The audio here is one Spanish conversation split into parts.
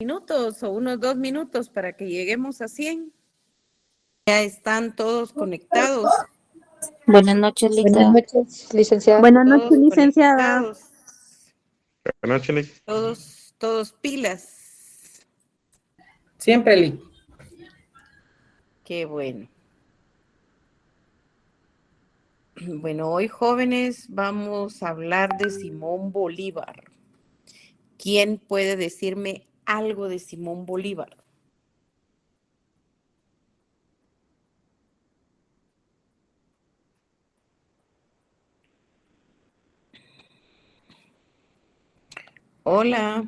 minutos o unos 2 minutos para que lleguemos a 100. Ya están todos conectados. Buenas noches, Lita. Buenas noches, licenciada. Buenas noches, Todos licenciada. conectados. Buenas noches, Lic. Todos pilas. Siempre, Lic. Qué bueno. Bueno, hoy, jóvenes, vamos a hablar de Simón Bolívar. ¿Quién puede decirme algo de Simón Bolívar? Hola.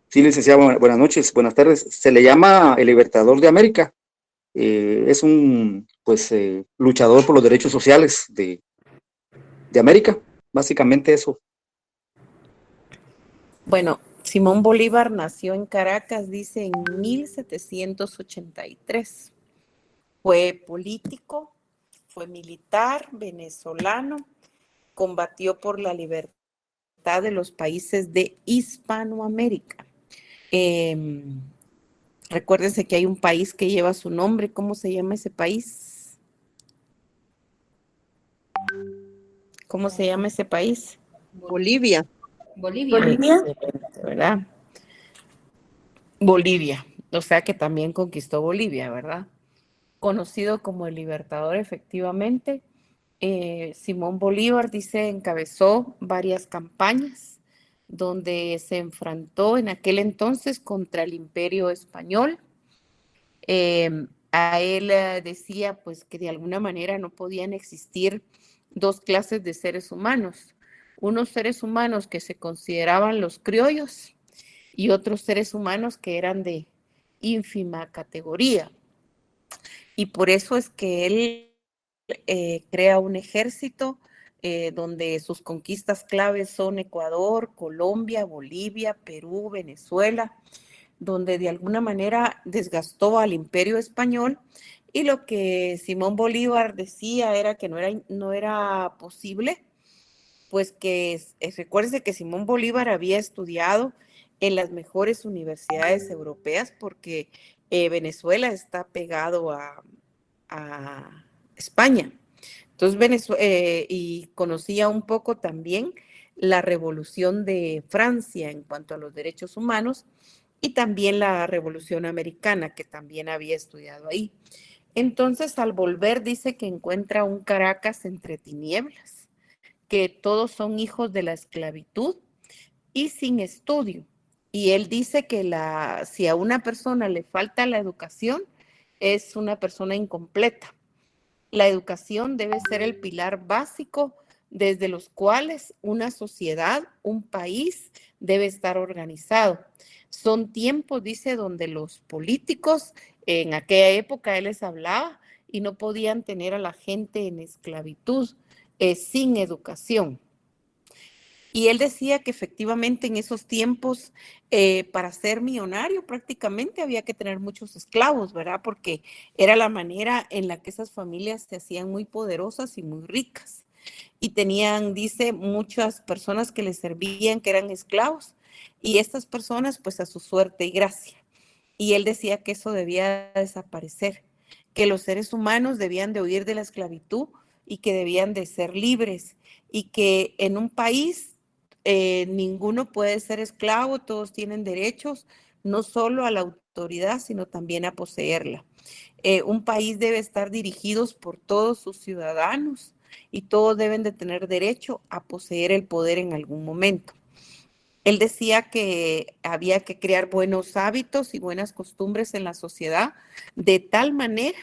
Sí, licenciado, buenas noches, buenas tardes. Se le llama el Libertador de América. Es un, luchador por los derechos sociales de América. Básicamente eso. Bueno, Simón Bolívar nació en Caracas, dice, en 1783. Fue político, fue militar, venezolano, combatió por la libertad de los países de Hispanoamérica. Recuérdense que hay un país que lleva su nombre. ¿Cómo se llama ese país? ¿Cómo se llama ese país? Bolivia. Excelente, ¿verdad? Bolivia. O sea que también conquistó Bolivia, ¿verdad? Conocido como el Libertador, efectivamente. Simón Bolívar, dice, encabezó varias campañas donde se enfrentó en aquel entonces contra el Imperio Español. A él decía pues que de alguna manera no podían existir dos clases de seres humanos. Unos seres humanos que se consideraban los criollos y otros seres humanos que eran de ínfima categoría. Y por eso es que él crea un ejército donde sus conquistas claves son Ecuador, Colombia, Bolivia, Perú, Venezuela, donde de alguna manera desgastó al Imperio Español. Y lo que Simón Bolívar decía era que no era posible, pues que recuérdese que Simón Bolívar había estudiado en las mejores universidades europeas porque Venezuela está pegado a España. Entonces, y conocía un poco también la revolución de Francia en cuanto a los derechos humanos y también la revolución americana, que también había estudiado ahí. Entonces, al volver, dice que encuentra un Caracas entre tinieblas, que todos son hijos de la esclavitud y sin estudio. Y él dice que si a una persona le falta la educación, es una persona incompleta. La educación debe ser el pilar básico desde los cuales una sociedad, un país debe estar organizado. Son tiempos, dice, donde los políticos, en aquella época él les hablaba y no podían tener a la gente en esclavitud, sin educación. Y él decía que efectivamente en esos tiempos, para ser millonario prácticamente había que tener muchos esclavos, ¿verdad? Porque era la manera en la que esas familias se hacían muy poderosas y muy ricas. Y tenían, dice, muchas personas que les servían, que eran esclavos. Y estas personas, pues a su suerte y gracia. Y él decía que eso debía desaparecer, que los seres humanos debían de huir de la esclavitud y que debían de ser libres. Y que en un país ninguno puede ser esclavo, todos tienen derechos, no solo a la autoridad, sino también a poseerla. Un país debe estar dirigido por todos sus ciudadanos y todos deben de tener derecho a poseer el poder en algún momento. Él decía que había que crear buenos hábitos y buenas costumbres en la sociedad de tal manera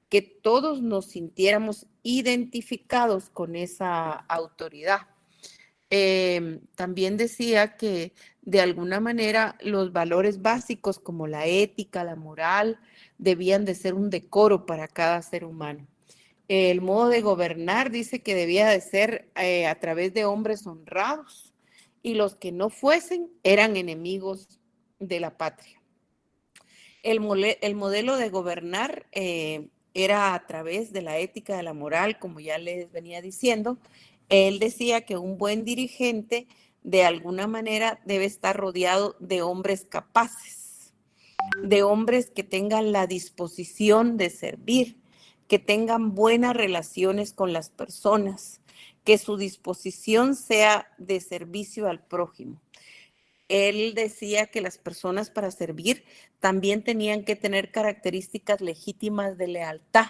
que todos nos sintiéramos identificados con esa autoridad. También decía que de alguna manera los valores básicos como la ética, la moral, debían de ser un decoro para cada ser humano. El modo de gobernar dice que debía de ser a través de hombres honrados y los que no fuesen eran enemigos de la patria. El modelo de gobernar era a través de la ética, de la moral, como ya les venía diciendo. Él decía que un buen dirigente de alguna manera debe estar rodeado de hombres capaces, de hombres que tengan la disposición de servir, que tengan buenas relaciones con las personas, que su disposición sea de servicio al prójimo. Él decía que las personas para servir también tenían que tener características legítimas de lealtad,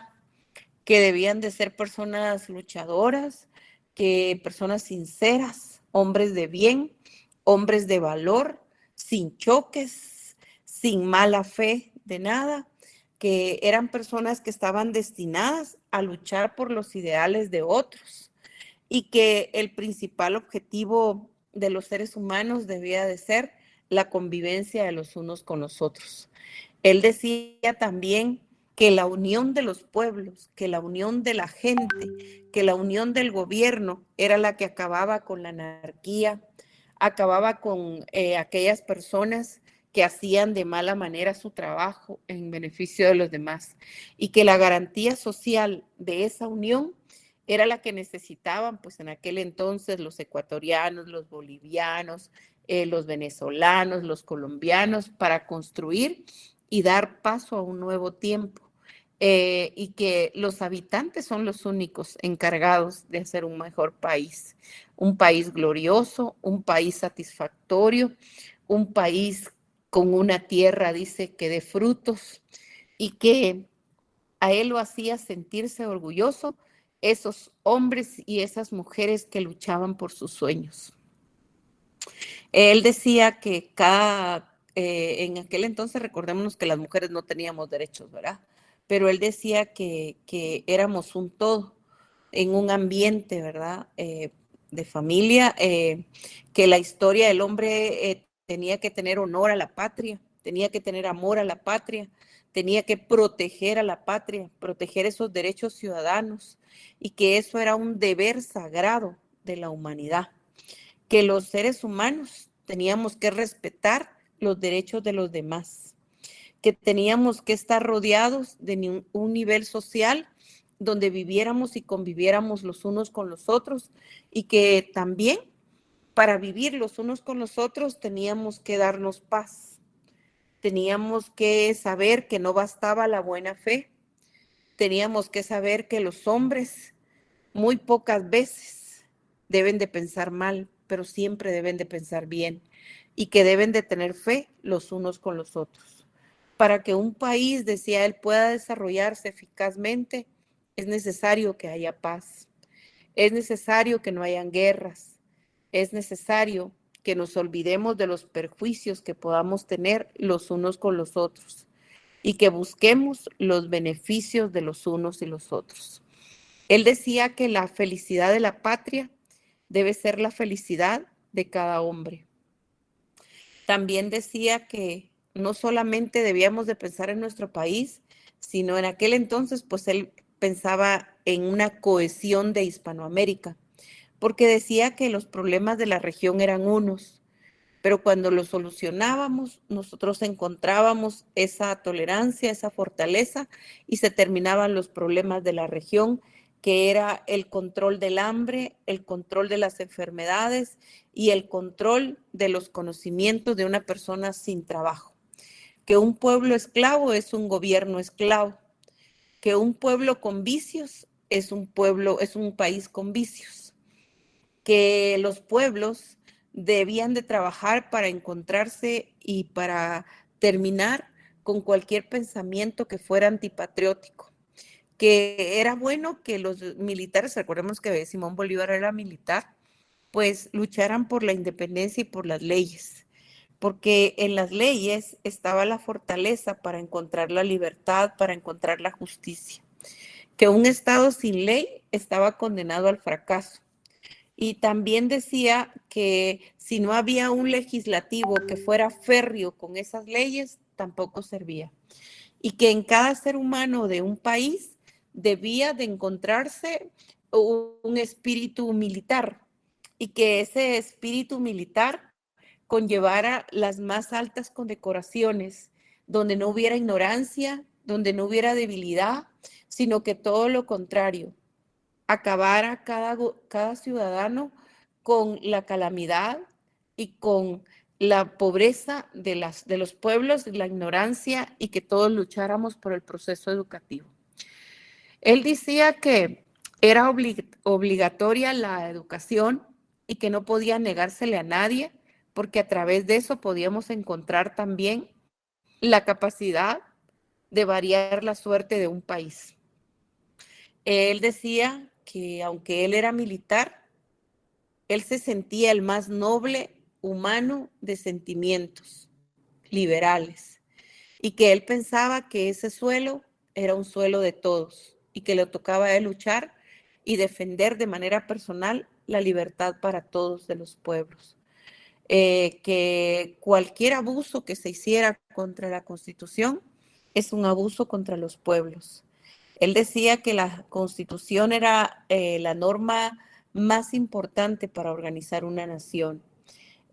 que debían de ser personas luchadoras, que personas sinceras, hombres de bien, hombres de valor, sin choques, sin mala fe de nada, que eran personas que estaban destinadas a luchar por los ideales de otros y que el principal objetivo de los seres humanos debía de ser la convivencia de los unos con los otros. Él decía también que la unión de los pueblos, que la unión de la gente, que la unión del gobierno era la que acababa con la anarquía, acababa con aquellas personas que hacían de mala manera su trabajo en beneficio de los demás y que la garantía social de esa unión era la que necesitaban, pues en aquel entonces los ecuatorianos, los bolivianos, los venezolanos, los colombianos, para construir y dar paso a un nuevo tiempo. Y que los habitantes son los únicos encargados de hacer un mejor país, un país glorioso, un país satisfactorio, un país con una tierra, dice, que dé frutos y que a él lo hacía sentirse orgulloso esos hombres y esas mujeres que luchaban por sus sueños. Él decía que en aquel entonces, recordémonos que las mujeres no teníamos derechos, ¿verdad? Pero él decía que éramos un todo en un ambiente, ¿verdad? De familia, que la historia del hombre tenía que tener honor a la patria, tenía que tener amor a la patria, tenía que proteger a la patria, proteger esos derechos ciudadanos y que eso era un deber sagrado de la humanidad, que los seres humanos teníamos que respetar los derechos de los demás, que teníamos que estar rodeados de un nivel social donde viviéramos y conviviéramos los unos con los otros y que también para vivir los unos con los otros teníamos que darnos paz, teníamos que saber que no bastaba la buena fe, teníamos que saber que los hombres muy pocas veces deben de pensar mal, pero siempre deben de pensar bien y que deben de tener fe los unos con los otros. Para que un país, decía él, pueda desarrollarse eficazmente, es necesario que haya paz, es necesario que no hayan guerras, es necesario que nos olvidemos de los perjuicios que podamos tener los unos con los otros y que busquemos los beneficios de los unos y los otros. Él decía que la felicidad de la patria debe ser la felicidad de cada hombre. También decía que no solamente debíamos de pensar en nuestro país, sino en aquel entonces, pues él pensaba en una cohesión de Hispanoamérica, porque decía que los problemas de la región eran unos, pero cuando los solucionábamos, nosotros encontrábamos esa tolerancia, esa fortaleza y se terminaban los problemas de la región, que era el control del hambre, el control de las enfermedades y el control de los conocimientos de una persona sin trabajo. Que un pueblo esclavo es un gobierno esclavo, que un pueblo con vicios es un país con vicios, que los pueblos debían de trabajar para encontrarse y para terminar con cualquier pensamiento que fuera antipatriótico, que era bueno que los militares, recordemos que Simón Bolívar era militar, pues lucharan por la independencia y por las leyes, porque en las leyes estaba la fortaleza para encontrar la libertad, para encontrar la justicia, que un Estado sin ley estaba condenado al fracaso. Y también decía que si no había un legislativo que fuera férreo con esas leyes, tampoco servía. Y que en cada ser humano de un país debía de encontrarse un espíritu militar y que ese espíritu militar conllevara las más altas condecoraciones, donde no hubiera ignorancia, donde no hubiera debilidad, sino que todo lo contrario, acabara cada ciudadano con la calamidad, y con la pobreza de los pueblos, la ignorancia y que todos lucháramos por el proceso educativo. Él decía que era obligatoria la educación y que no podía negársele a nadie, porque a través de eso podíamos encontrar también la capacidad de variar la suerte de un país. Él decía que aunque él era militar, él se sentía el más noble humano de sentimientos liberales y que él pensaba que ese suelo era un suelo de todos y que le tocaba a él luchar y defender de manera personal la libertad para todos de los pueblos. Que cualquier abuso que se hiciera contra la Constitución es un abuso contra los pueblos. Él decía que la Constitución era la norma más importante para organizar una nación.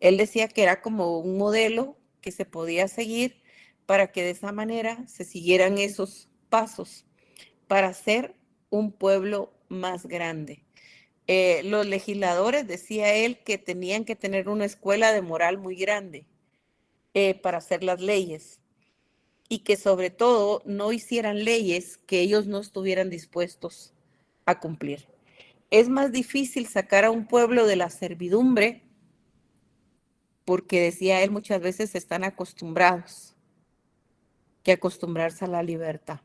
Él decía que era como un modelo que se podía seguir para que de esa manera se siguieran esos pasos para ser un pueblo más grande. Los legisladores, decía él, que tenían que tener una escuela de moral muy grande para hacer las leyes y que sobre todo no hicieran leyes que ellos no estuvieran dispuestos a cumplir. Es más difícil sacar a un pueblo de la servidumbre porque, decía él, muchas veces están acostumbrados que acostumbrarse a la libertad.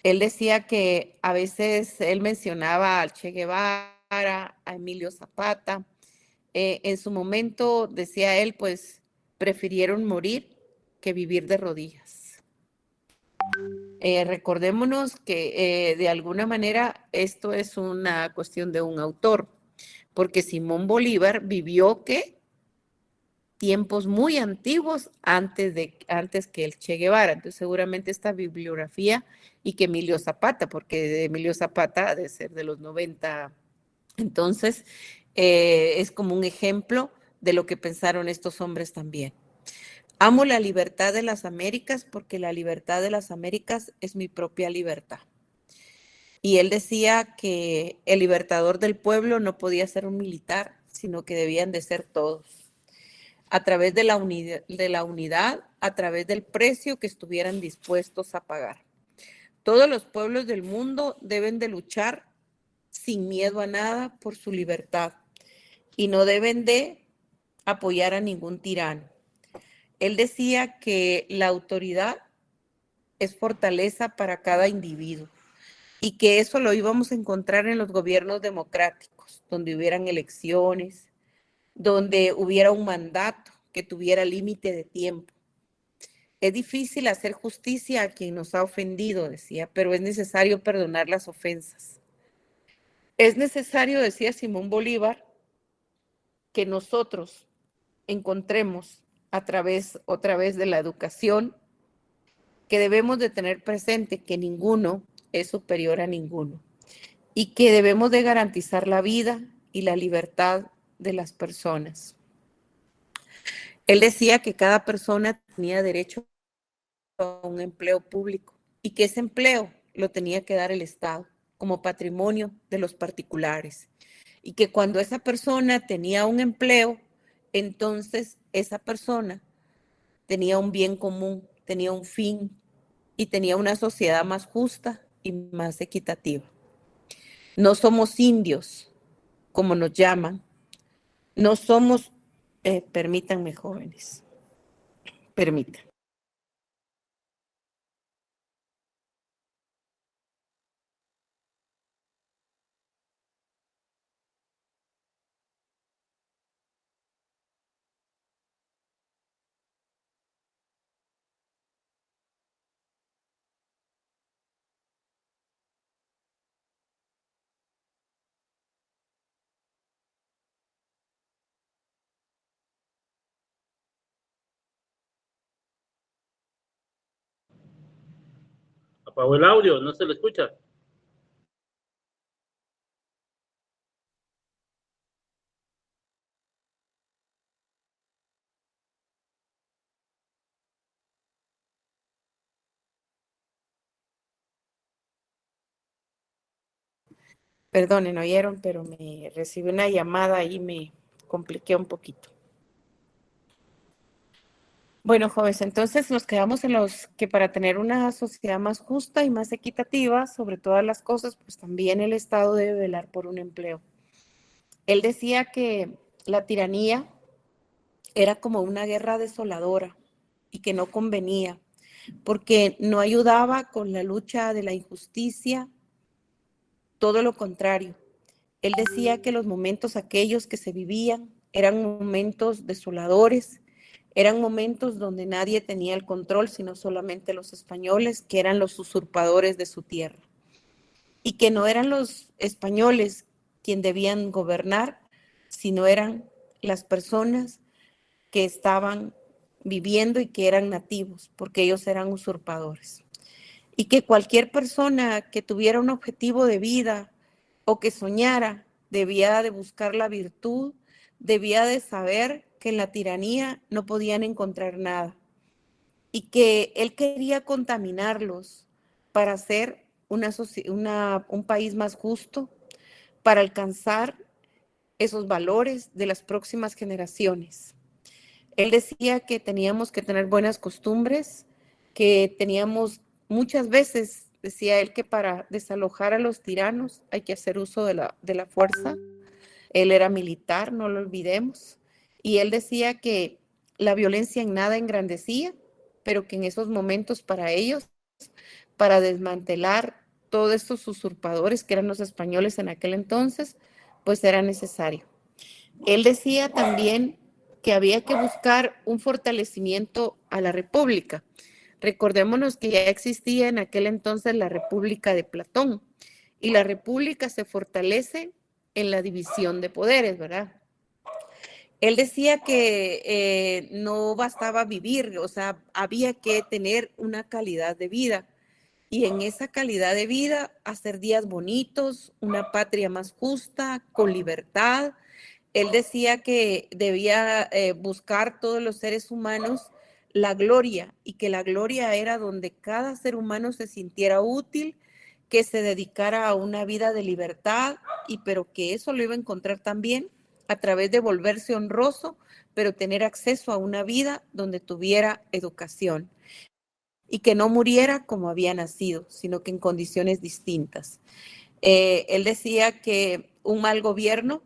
Él decía que a veces él mencionaba al Che Guevara, a Emilio Zapata. En su momento, decía él, pues prefirieron morir que vivir de rodillas. Recordémonos que de alguna manera esto es una cuestión de un autor, porque Simón Bolívar vivió que tiempos muy antiguos antes que el Che Guevara. Entonces seguramente esta bibliografía y que Emilio Zapata, porque de Emilio Zapata ha de ser de los 90. Entonces es como un ejemplo de lo que pensaron estos hombres también. Amo la libertad de las Américas porque la libertad de las Américas es mi propia libertad. Y él decía que el libertador del pueblo no podía ser un militar, sino que debían de ser todos. A través de la unidad, a través del precio que estuvieran dispuestos a pagar. Todos los pueblos del mundo deben de luchar sin miedo a nada por su libertad y no deben de apoyar a ningún tirano. Él decía que la autoridad es fortaleza para cada individuo y que eso lo íbamos a encontrar en los gobiernos democráticos, donde hubieran elecciones, donde hubiera un mandato que tuviera límite de tiempo. Es difícil hacer justicia a quien nos ha ofendido, decía, pero es necesario perdonar las ofensas. Es necesario, decía Simón Bolívar, que nosotros encontremos otra vez de la educación, que debemos de tener presente que ninguno es superior a ninguno y que debemos de garantizar la vida y la libertad de las personas. Él decía que cada persona tenía derecho a un empleo público y que ese empleo lo tenía que dar el Estado como patrimonio de los particulares y que cuando esa persona tenía un empleo, entonces esa persona tenía un bien común, tenía un fin y tenía una sociedad más justa y más equitativa. No somos indios, como nos llaman, no somos, permítanme jóvenes, permítanme. Apagó el audio, no se le escucha. Perdonen, oyeron, pero me recibí una llamada y me compliqué un poquito. Bueno, jóvenes, entonces nos quedamos en los que para tener una sociedad más justa y más equitativa, sobre todas las cosas, pues también el Estado debe velar por un empleo. Él decía que la tiranía era como una guerra desoladora y que no convenía, porque no ayudaba con la lucha de la injusticia, todo lo contrario. Él decía que los momentos aquellos que se vivían eran momentos desoladores, eran momentos donde nadie tenía el control, sino solamente los españoles, que eran los usurpadores de su tierra. Y que no eran los españoles quienes debían gobernar, sino eran las personas que estaban viviendo y que eran nativos, porque ellos eran usurpadores. Y que cualquier persona que tuviera un objetivo de vida o que soñara, debía de buscar la virtud, debía de saber que en la tiranía no podían encontrar nada y que él quería contaminarlos para hacer un país más justo, para alcanzar esos valores de las próximas generaciones. Él decía que teníamos que tener buenas costumbres, que teníamos muchas veces, decía él, que para desalojar a los tiranos hay que hacer uso de la fuerza. Él era militar, no lo olvidemos. Y él decía que la violencia en nada engrandecía, pero que en esos momentos para ellos, para desmantelar todos estos usurpadores que eran los españoles en aquel entonces, pues era necesario. Él decía también que había que buscar un fortalecimiento a la República. Recordémonos que ya existía en aquel entonces la República de Platón y la República se fortalece en la división de poderes, ¿verdad? Él decía que no bastaba vivir, o sea, había que tener una calidad de vida y en esa calidad de vida hacer días bonitos, una patria más justa, con libertad. Él decía que debía buscar todos los seres humanos la gloria y que la gloria era donde cada ser humano se sintiera útil, que se dedicara a una vida de libertad pero que eso lo iba a encontrar también a través de volverse honroso, pero tener acceso a una vida donde tuviera educación y que no muriera como había nacido, sino que en condiciones distintas. Él decía que un mal gobierno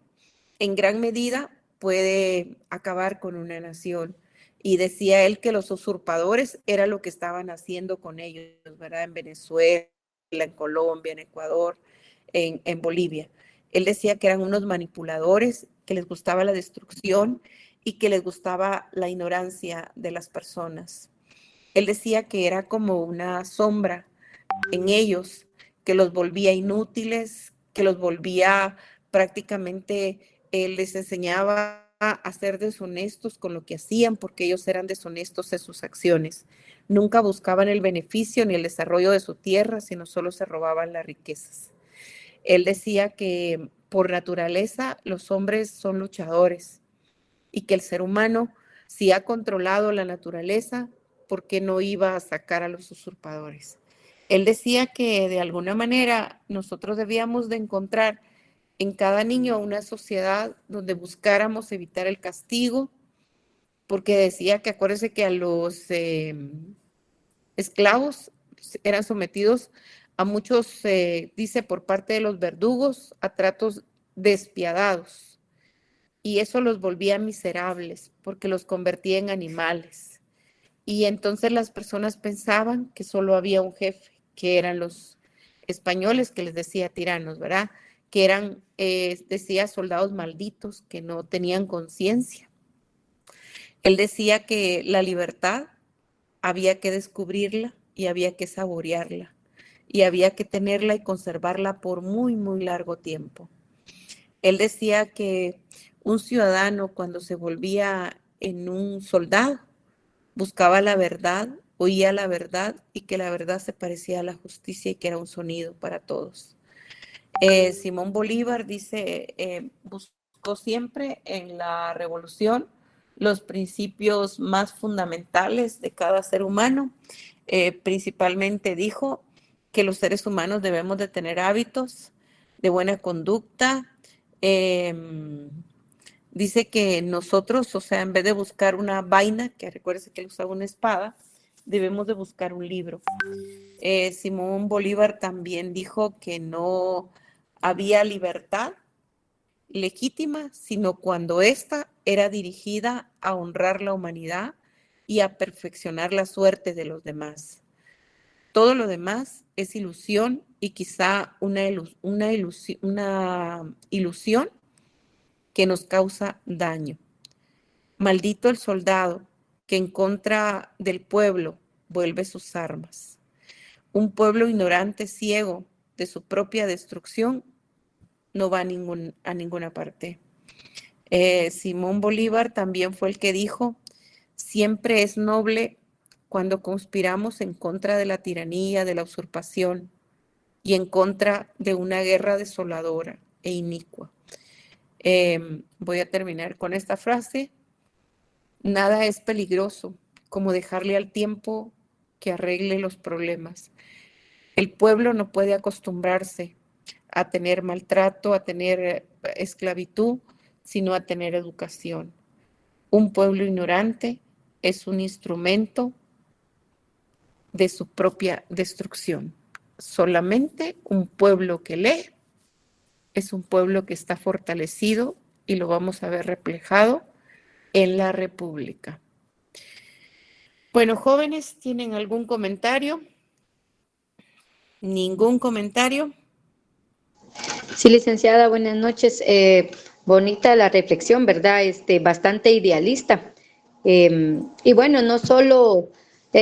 en gran medida puede acabar con una nación. Y decía él que los usurpadores era lo que estaban haciendo con ellos, ¿verdad? En Venezuela, en Colombia, en Ecuador, en Bolivia. Él decía que eran unos manipuladores, que les gustaba la destrucción y que les gustaba la ignorancia de las personas. Él decía que era como una sombra en ellos, que los volvía inútiles, que los volvía prácticamente, les enseñaba a ser deshonestos con lo que hacían, porque ellos eran deshonestos en sus acciones. Nunca buscaban el beneficio ni el desarrollo de su tierra, sino solo se robaban las riquezas. Él decía que por naturaleza los hombres son luchadores y que el ser humano, si ha controlado la naturaleza, ¿por qué no iba a sacar a los usurpadores? Él decía que de alguna manera nosotros debíamos de encontrar en cada niño una sociedad donde buscáramos evitar el castigo, porque decía que acuérdense que a los esclavos eran sometidos a muchos, dice, por parte de los verdugos, a tratos despiadados. Y eso los volvía miserables porque los convertía en animales. Y entonces las personas pensaban que solo había un jefe, que eran los españoles, que les decía tiranos, ¿verdad? Que eran, decía, soldados malditos, que no tenían conciencia. Él decía que la libertad había que descubrirla y había que saborearla y había que tenerla y conservarla por muy, muy largo tiempo. Él decía que un ciudadano cuando se volvía en un soldado buscaba la verdad, oía la verdad y que la verdad se parecía a la justicia y que era un sonido para todos. Simón Bolívar dice, buscó siempre en la revolución los principios más fundamentales de cada ser humano. Principalmente dijo que los seres humanos debemos de tener hábitos de buena conducta, Dice que nosotros, o sea, en vez de buscar una vaina, que recuérdese que él usaba una espada, debemos de buscar un libro. Simón Bolívar también dijo que no había libertad legítima, sino cuando ésta era dirigida a honrar la humanidad y a perfeccionar la suerte de los demás. Todo lo demás es ilusión y quizá una ilusión que nos causa daño. Maldito el soldado que en contra del pueblo vuelve sus armas. Un pueblo ignorante, ciego de su propia destrucción, no va a ninguna parte. Simón Bolívar también fue el que dijo, siempre es noble cuando conspiramos en contra de la tiranía, de la usurpación y en contra de una guerra desoladora e inicua. Voy a terminar con esta frase. Nada es peligroso como dejarle al tiempo que arregle los problemas. El pueblo no puede acostumbrarse a tener maltrato, a tener esclavitud, sino a tener educación. Un pueblo ignorante es un instrumento de su propia destrucción. Solamente un pueblo que lee es un pueblo que está fortalecido y lo vamos a ver reflejado en la República. Bueno, jóvenes, ¿tienen algún comentario? ¿Ningún comentario? Sí, licenciada, buenas noches. Bonita la reflexión, ¿verdad? Bastante idealista. Y bueno, no solo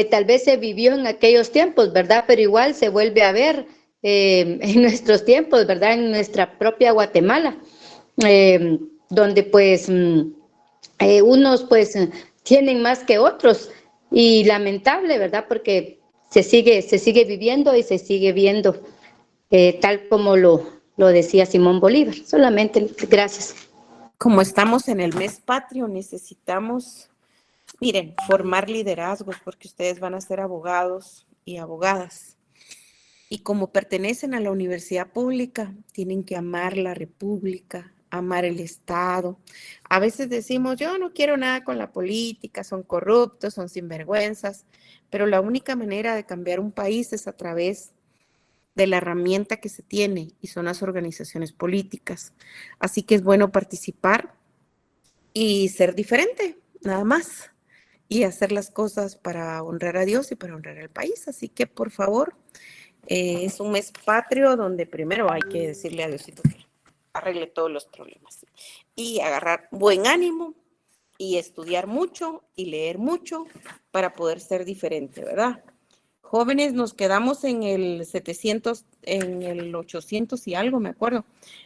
tal vez se vivió en aquellos tiempos, ¿verdad? Pero igual se vuelve a ver en nuestros tiempos, ¿verdad? En nuestra propia Guatemala, donde pues unos pues tienen más que otros. Y lamentable, ¿verdad? Porque se sigue viviendo y se sigue viendo tal como lo decía Simón Bolívar. Solamente, gracias. Como estamos en el mes patrio, necesitamos, miren, formar liderazgos, porque ustedes van a ser abogados y abogadas. Y como pertenecen a la universidad pública, tienen que amar la República, amar el Estado. A veces decimos, yo no quiero nada con la política, son corruptos, son sinvergüenzas, pero la única manera de cambiar un país es a través de la herramienta que se tiene y son las organizaciones políticas. Así que es bueno participar y ser diferente, nada más, y hacer las cosas para honrar a Dios y para honrar al país. Así que, por favor, es un mes patrio donde primero hay que decirle a Diosito que arregle todos los problemas y agarrar buen ánimo y estudiar mucho y leer mucho para poder ser diferente, ¿verdad? Jóvenes, nos quedamos en el 700, en el 800 y algo, me acuerdo.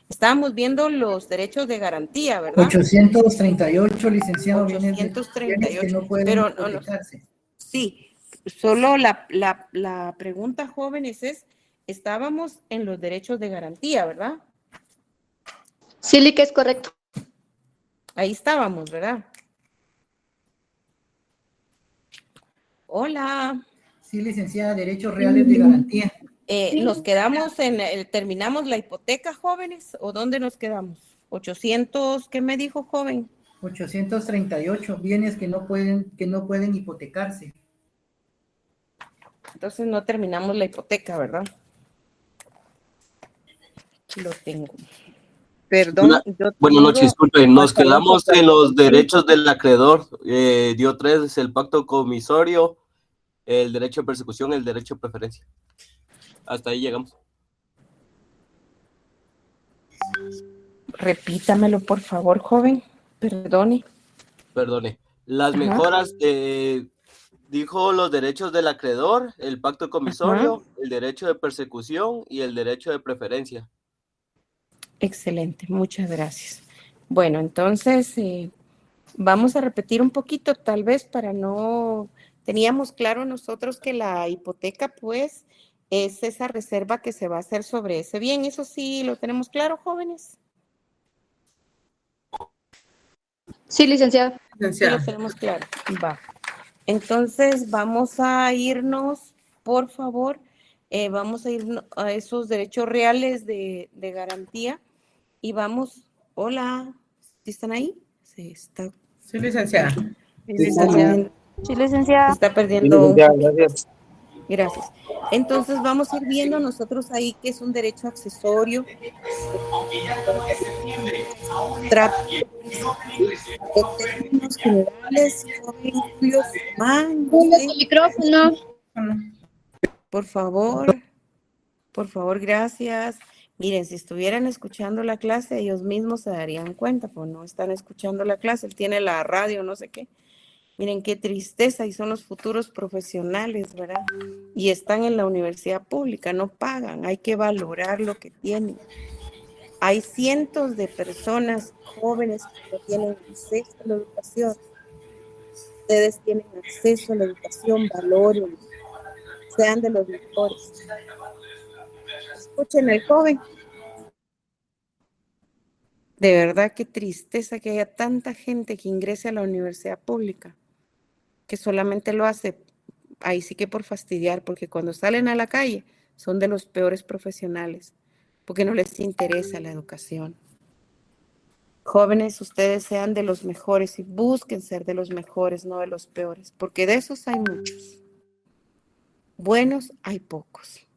Estábamos viendo los derechos de garantía, ¿verdad? 838, licenciado, 838, que no pueden pero hipotecarse. Sí, solo la pregunta, jóvenes, es, estábamos en los derechos de garantía, ¿verdad? Sí, Lick, es correcto. Ahí estábamos, ¿verdad? Hola. Sí, licenciada, derechos reales de garantía. ¿Nos quedamos terminamos la hipoteca, jóvenes? ¿O dónde nos quedamos? 800, ¿qué me dijo, joven? 838, bienes que no pueden hipotecarse. Entonces no terminamos la hipoteca, ¿verdad? Lo tengo. Perdón. Buenas noches, disculpe, nos quedamos en los derechos del acreedor. Dio 3, el pacto comisorio, el derecho de persecución, el derecho de preferencia. Hasta ahí llegamos. Repítamelo, por favor, joven. Perdone. Las mejoras, dijo los derechos del acreedor, el pacto comisorio, el derecho de persecución y el derecho de preferencia. Excelente, muchas gracias. Bueno, entonces vamos a repetir un poquito, tal vez para no... Teníamos claro nosotros que la hipoteca, pues, es esa reserva que se va a hacer sobre ese bien. Eso sí, ¿lo tenemos claro, jóvenes? Sí, licenciada. Sí, lo tenemos claro. Va. Entonces, vamos a irnos, por favor, vamos a ir a esos derechos reales de garantía y vamos, hola, ¿están ahí? Se está, Sí, licenciada. se está perdiendo, Sí, se licenciada. está Sí, perdiendo un licenciada, poquito. gracias. Gracias. Entonces vamos a ir viendo nosotros ahí que es un derecho accesorio. Trata de términos generales, joven Julio Sumán, no Julio, sé, tu micrófono. por favor, gracias. Miren, si estuvieran escuchando la clase, ellos mismos se darían cuenta, pues no están escuchando la clase, él tiene la radio, no sé qué. Miren qué tristeza, y son los futuros profesionales, ¿verdad? Y están en la universidad pública, no pagan, hay que valorar lo que tienen. Hay cientos de personas jóvenes que no tienen acceso a la educación. Ustedes tienen acceso a la educación, valoren, sean de los mejores. Escuchen al joven. De verdad, qué tristeza que haya tanta gente que ingrese a la universidad pública, que solamente lo hace, ahí sí que por fastidiar, porque cuando salen a la calle son de los peores profesionales, porque no les interesa la educación. Jóvenes, ustedes sean de los mejores y busquen ser de los mejores, no de los peores, porque de esos hay muchos. Buenos hay pocos.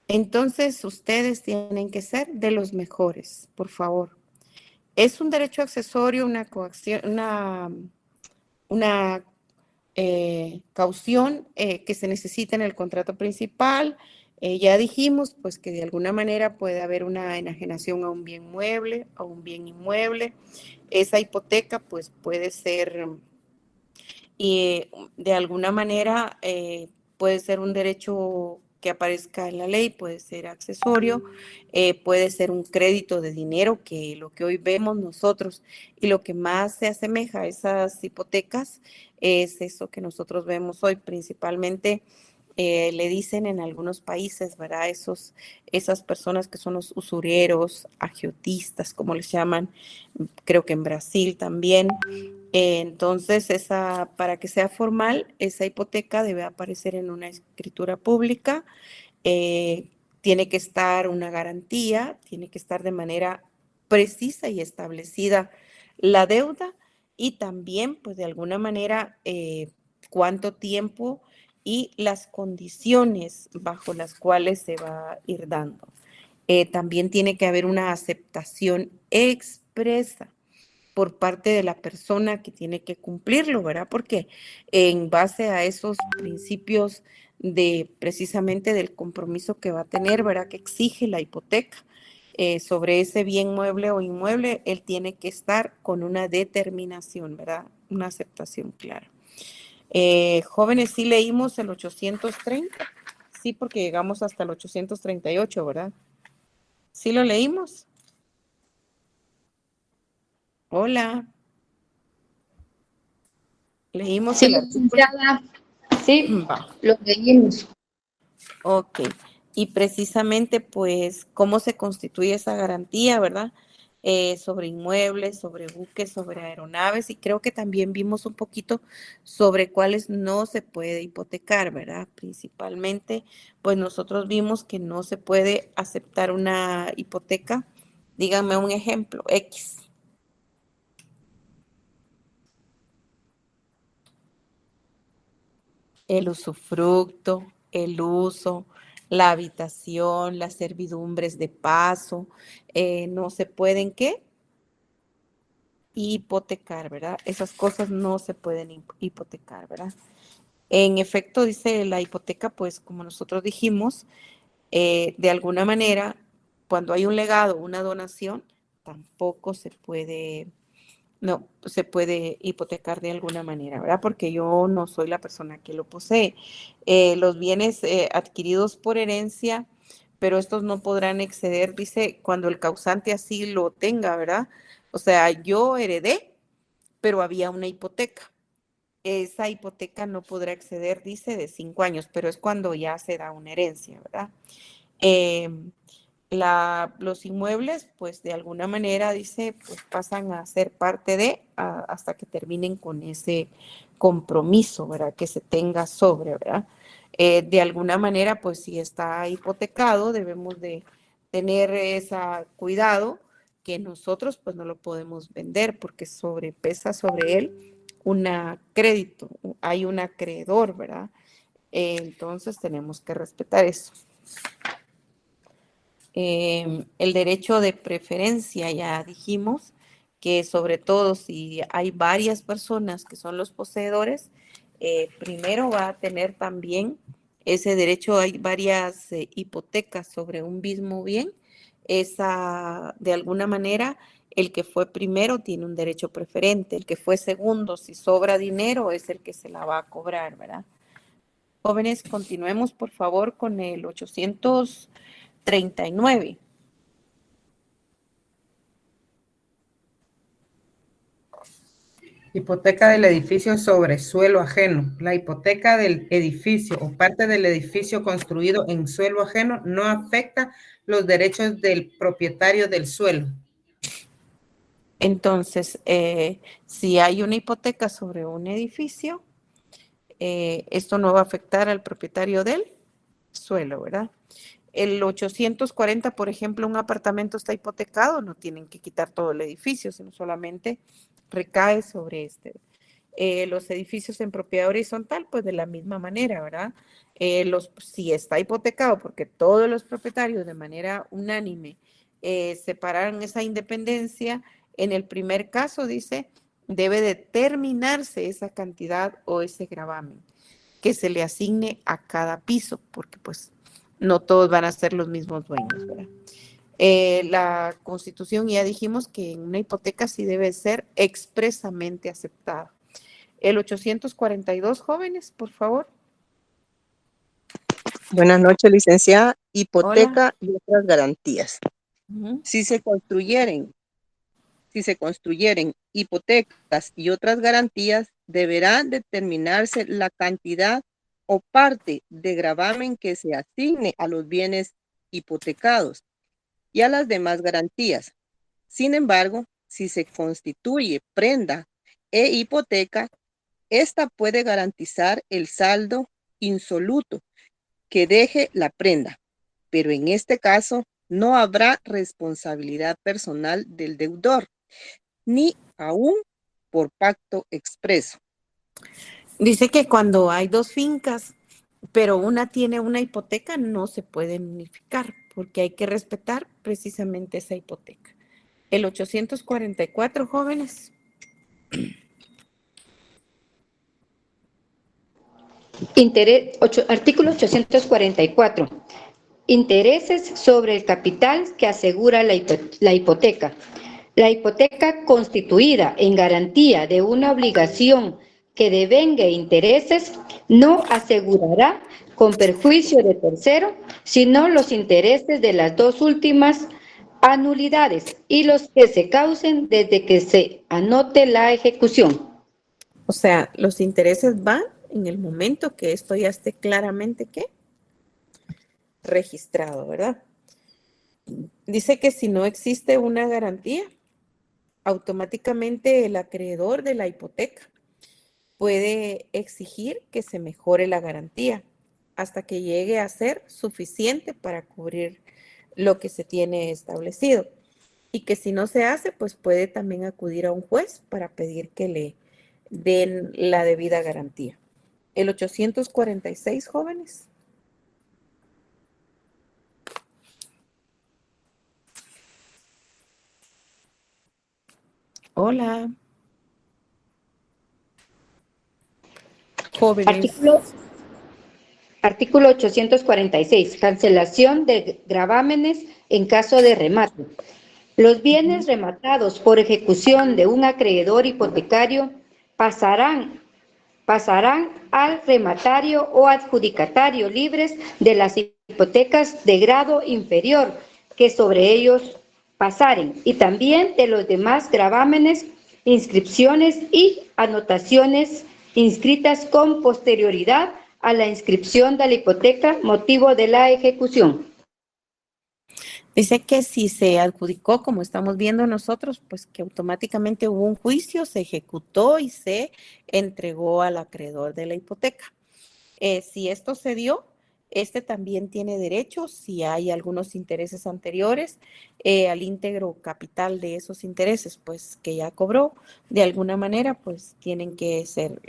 Entonces, ustedes tienen que ser de los mejores, por favor. Es un derecho accesorio, una coacción, una caución que se necesita en el contrato principal. Ya dijimos pues que de alguna manera puede haber una enajenación a un bien mueble, a un bien inmueble. Esa hipoteca pues puede ser y de alguna manera puede ser un derecho que aparezca en la ley, puede ser accesorio, puede ser un crédito de dinero, que lo que hoy vemos nosotros y lo que más se asemeja a esas hipotecas es eso que nosotros vemos hoy, principalmente le dicen en algunos países, ¿verdad? Esas personas que son los usureros, agiotistas, como les llaman, creo que en Brasil también. Entonces, para que sea formal, esa hipoteca debe aparecer en una escritura pública, tiene que estar una garantía, tiene que estar de manera precisa y establecida la deuda y también, pues de alguna manera, cuánto tiempo y las condiciones bajo las cuales se va a ir dando. También tiene que haber una aceptación expresa por parte de la persona que tiene que cumplirlo, ¿verdad? Porque en base a esos principios de precisamente del compromiso que va a tener, ¿verdad? Que exige la hipoteca sobre ese bien mueble o inmueble, él tiene que estar con una determinación, ¿verdad? Una aceptación clara. Jóvenes, sí leímos el 830, sí, porque llegamos hasta el 838, ¿verdad? ¿Sí lo leímos? Hola. Leímos Sí, el artículo. licenciada. Sí, Va. lo leímos. Ok. Y precisamente, pues, cómo se constituye esa garantía, ¿verdad? Sobre inmuebles, sobre buques, sobre aeronaves, y creo que también vimos un poquito sobre cuáles no se puede hipotecar, ¿verdad? Principalmente, pues nosotros vimos que no se puede aceptar una hipoteca. Díganme un ejemplo, X. El usufructo, el uso, la habitación, las servidumbres de paso, no se pueden, ¿qué? Hipotecar, ¿verdad? Esas cosas no se pueden hipotecar, ¿verdad? En efecto, dice la hipoteca, pues como nosotros dijimos, de alguna manera, cuando hay un legado, una donación, tampoco no se puede hipotecar de alguna manera, ¿verdad? Porque yo no soy la persona que lo posee. Los bienes adquiridos por herencia, pero estos no podrán exceder, dice, cuando el causante así lo tenga, ¿verdad? O sea, yo heredé, pero había una hipoteca. Esa hipoteca no podrá exceder, dice, de 5 años, pero es cuando ya se da una herencia, ¿verdad? Los inmuebles, pues de alguna manera, dice, pues pasan a ser parte hasta que terminen con ese compromiso, ¿verdad? Que se tenga sobre, ¿verdad? De alguna manera, pues si está hipotecado, debemos de tener ese cuidado que nosotros pues no lo podemos vender porque sobrepesa sobre él un crédito, hay un acreedor, ¿verdad? Entonces tenemos que respetar eso. El derecho de preferencia, ya dijimos que sobre todo si hay varias personas que son los poseedores, primero va a tener también ese derecho, hay varias hipotecas sobre un mismo bien, de alguna manera el que fue primero tiene un derecho preferente, el que fue segundo, si sobra dinero, es el que se la va a cobrar, ¿verdad? Jóvenes, continuemos por favor con el 839. Hipoteca del edificio sobre suelo ajeno. La hipoteca del edificio o parte del edificio construido en suelo ajeno no afecta los derechos del propietario del suelo. Entonces, si hay una hipoteca sobre un edificio, esto no va a afectar al propietario del suelo, ¿verdad? El 840, por ejemplo, un apartamento está hipotecado, no tienen que quitar todo el edificio, sino solamente recae sobre este. Los edificios en propiedad horizontal, pues de la misma manera, ¿verdad? Si está hipotecado porque todos los propietarios de manera unánime separaron esa independencia, en el primer caso dice, debe determinarse esa cantidad o ese gravamen que se le asigne a cada piso, porque pues no todos van a ser los mismos dueños, ¿verdad? La Constitución, ya dijimos que en una hipoteca sí debe ser expresamente aceptada. El 842, jóvenes, por favor. Buenas noches, licenciada. Hipoteca Hola. y otras garantías. Uh-huh. Si se construyeren hipotecas y otras garantías, deberá determinarse la cantidad o parte de gravamen que se asigne a los bienes hipotecados y a las demás garantías. Sin embargo, si se constituye prenda e hipoteca, esta puede garantizar el saldo insoluto que deje la prenda, pero en este caso no habrá responsabilidad personal del deudor, ni aún por pacto expreso. Dice que cuando hay dos fincas, pero una tiene una hipoteca, no se pueden unificar, porque hay que respetar precisamente esa hipoteca. El 844, jóvenes. Artículo 844. Intereses sobre el capital que asegura la hipoteca. La hipoteca constituida en garantía de una obligación que devengue intereses no asegurará con perjuicio de tercero, sino los intereses de las dos últimas anulidades y los que se causen desde que se anote la ejecución. O sea, los intereses van en el momento que esto ya esté claramente, ¿qué? Registrado, ¿verdad? Dice que si no existe una garantía, automáticamente el acreedor de la hipoteca puede exigir que se mejore la garantía hasta que llegue a ser suficiente para cubrir lo que se tiene establecido. Y que si no se hace, pues puede también acudir a un juez para pedir que le den la debida garantía. El 846, jóvenes. Hola. Jóvenes. Artículo 846. Cancelación de gravámenes en caso de remate. Los bienes rematados por ejecución de un acreedor hipotecario pasarán al rematario o adjudicatario libres de las hipotecas de grado inferior que sobre ellos pasaren y también de los demás gravámenes, inscripciones y anotaciones inscritas con posterioridad a la inscripción de la hipoteca motivo de la ejecución. Dice que si se adjudicó, como estamos viendo nosotros, pues que automáticamente hubo un juicio, se ejecutó y se entregó al acreedor de la hipoteca. Si esto se dio, Este también tiene derecho, si hay algunos intereses anteriores, al íntegro capital de esos intereses, pues que ya cobró, de alguna manera, pues tienen que ser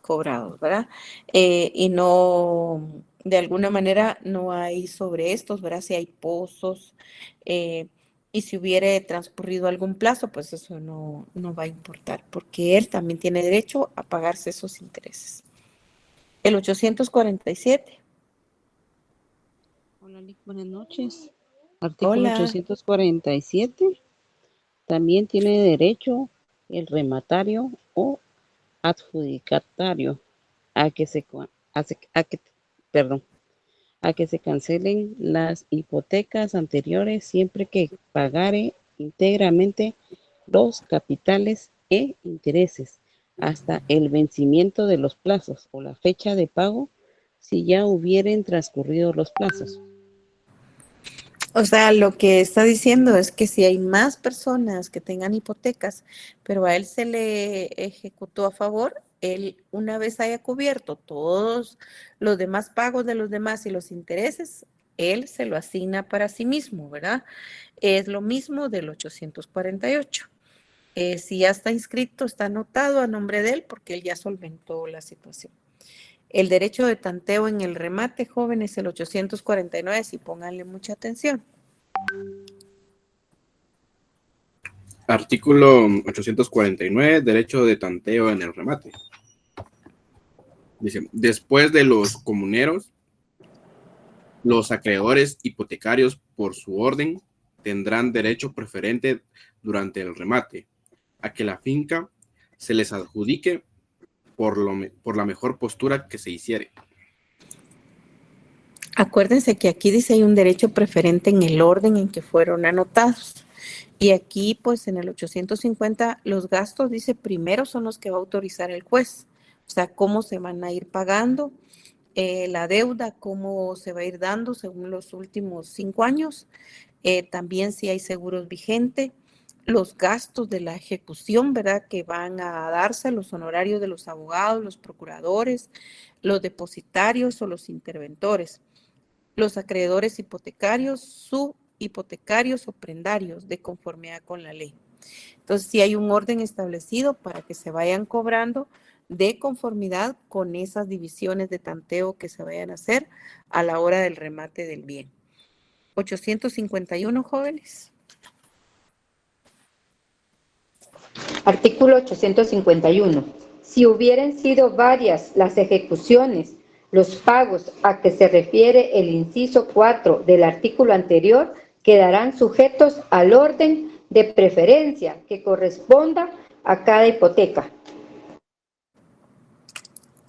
cobrados, ¿verdad? Y no, de alguna manera no hay sobre estos, ¿verdad? Si hay pozos, y si hubiere transcurrido algún plazo, pues eso no va a importar, porque él también tiene derecho a pagarse esos intereses. El 847. Hola, Lic, buenas noches. Artículo Hola. 847. También tiene derecho el rematario o adjudicatario a que se cancelen las hipotecas anteriores siempre que pagare íntegramente los capitales e intereses hasta el vencimiento de los plazos o la fecha de pago si ya hubieren transcurrido los plazos. O sea, lo que está diciendo es que si hay más personas que tengan hipotecas, pero a él se le ejecutó a favor, él una vez haya cubierto todos los demás pagos de los demás y los intereses, él se lo asigna para sí mismo, ¿verdad? Es lo mismo del 848. Si ya está inscrito, está anotado a nombre de él porque él ya solventó la situación. El derecho de tanteo en el remate, jóvenes, el 849, si pónganle mucha atención. Artículo 849, derecho de tanteo en el remate. Dice, después de los comuneros, los acreedores hipotecarios por su orden tendrán derecho preferente durante el remate a que la finca se les adjudique por la mejor postura que se hiciere. Acuérdense que aquí dice hay un derecho preferente en el orden en que fueron anotados. Y aquí, pues en el 850, los gastos, dice, primero son los que va a autorizar el juez. O sea, cómo se van a ir pagando, la deuda, cómo se va a ir dando según los últimos 5 años. También si hay seguros vigentes, los gastos de la ejecución, ¿verdad? Que van a darse, los honorarios de los abogados, los procuradores, los depositarios o los interventores, los acreedores hipotecarios, subhipotecarios o prendarios de conformidad con la ley. Entonces, sí hay un orden establecido para que se vayan cobrando de conformidad con esas divisiones de tanteo que se vayan a hacer a la hora del remate del bien. 851, jóvenes. Artículo 851. Si hubieran sido varias las ejecuciones, los pagos a que se refiere el inciso 4 del artículo anterior quedarán sujetos al orden de preferencia que corresponda a cada hipoteca.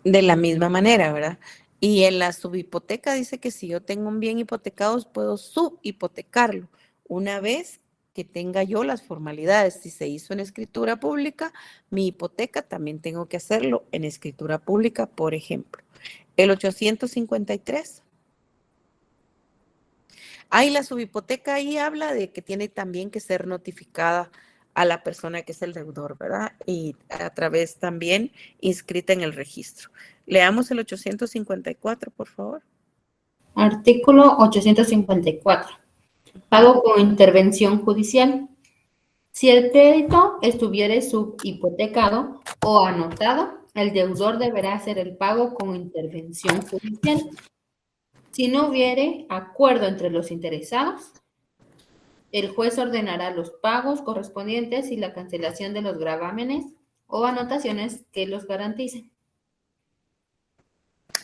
De la misma manera, ¿verdad? Y en la subhipoteca dice que si yo tengo un bien hipotecado, puedo subhipotecarlo una vez que tenga yo las formalidades. Si se hizo en escritura pública, mi hipoteca también tengo que hacerlo en escritura pública, por ejemplo. El 853. Ahí la subhipoteca ahí habla de que tiene también que ser notificada a la persona que es el deudor, ¿verdad? Y a través también inscrita en el registro. Leamos el 854, por favor. Artículo 854. Pago con intervención judicial. Si el crédito estuviere subhipotecado o anotado, el deudor deberá hacer el pago con intervención judicial. Si no hubiere acuerdo entre los interesados, el juez ordenará los pagos correspondientes y la cancelación de los gravámenes o anotaciones que los garanticen.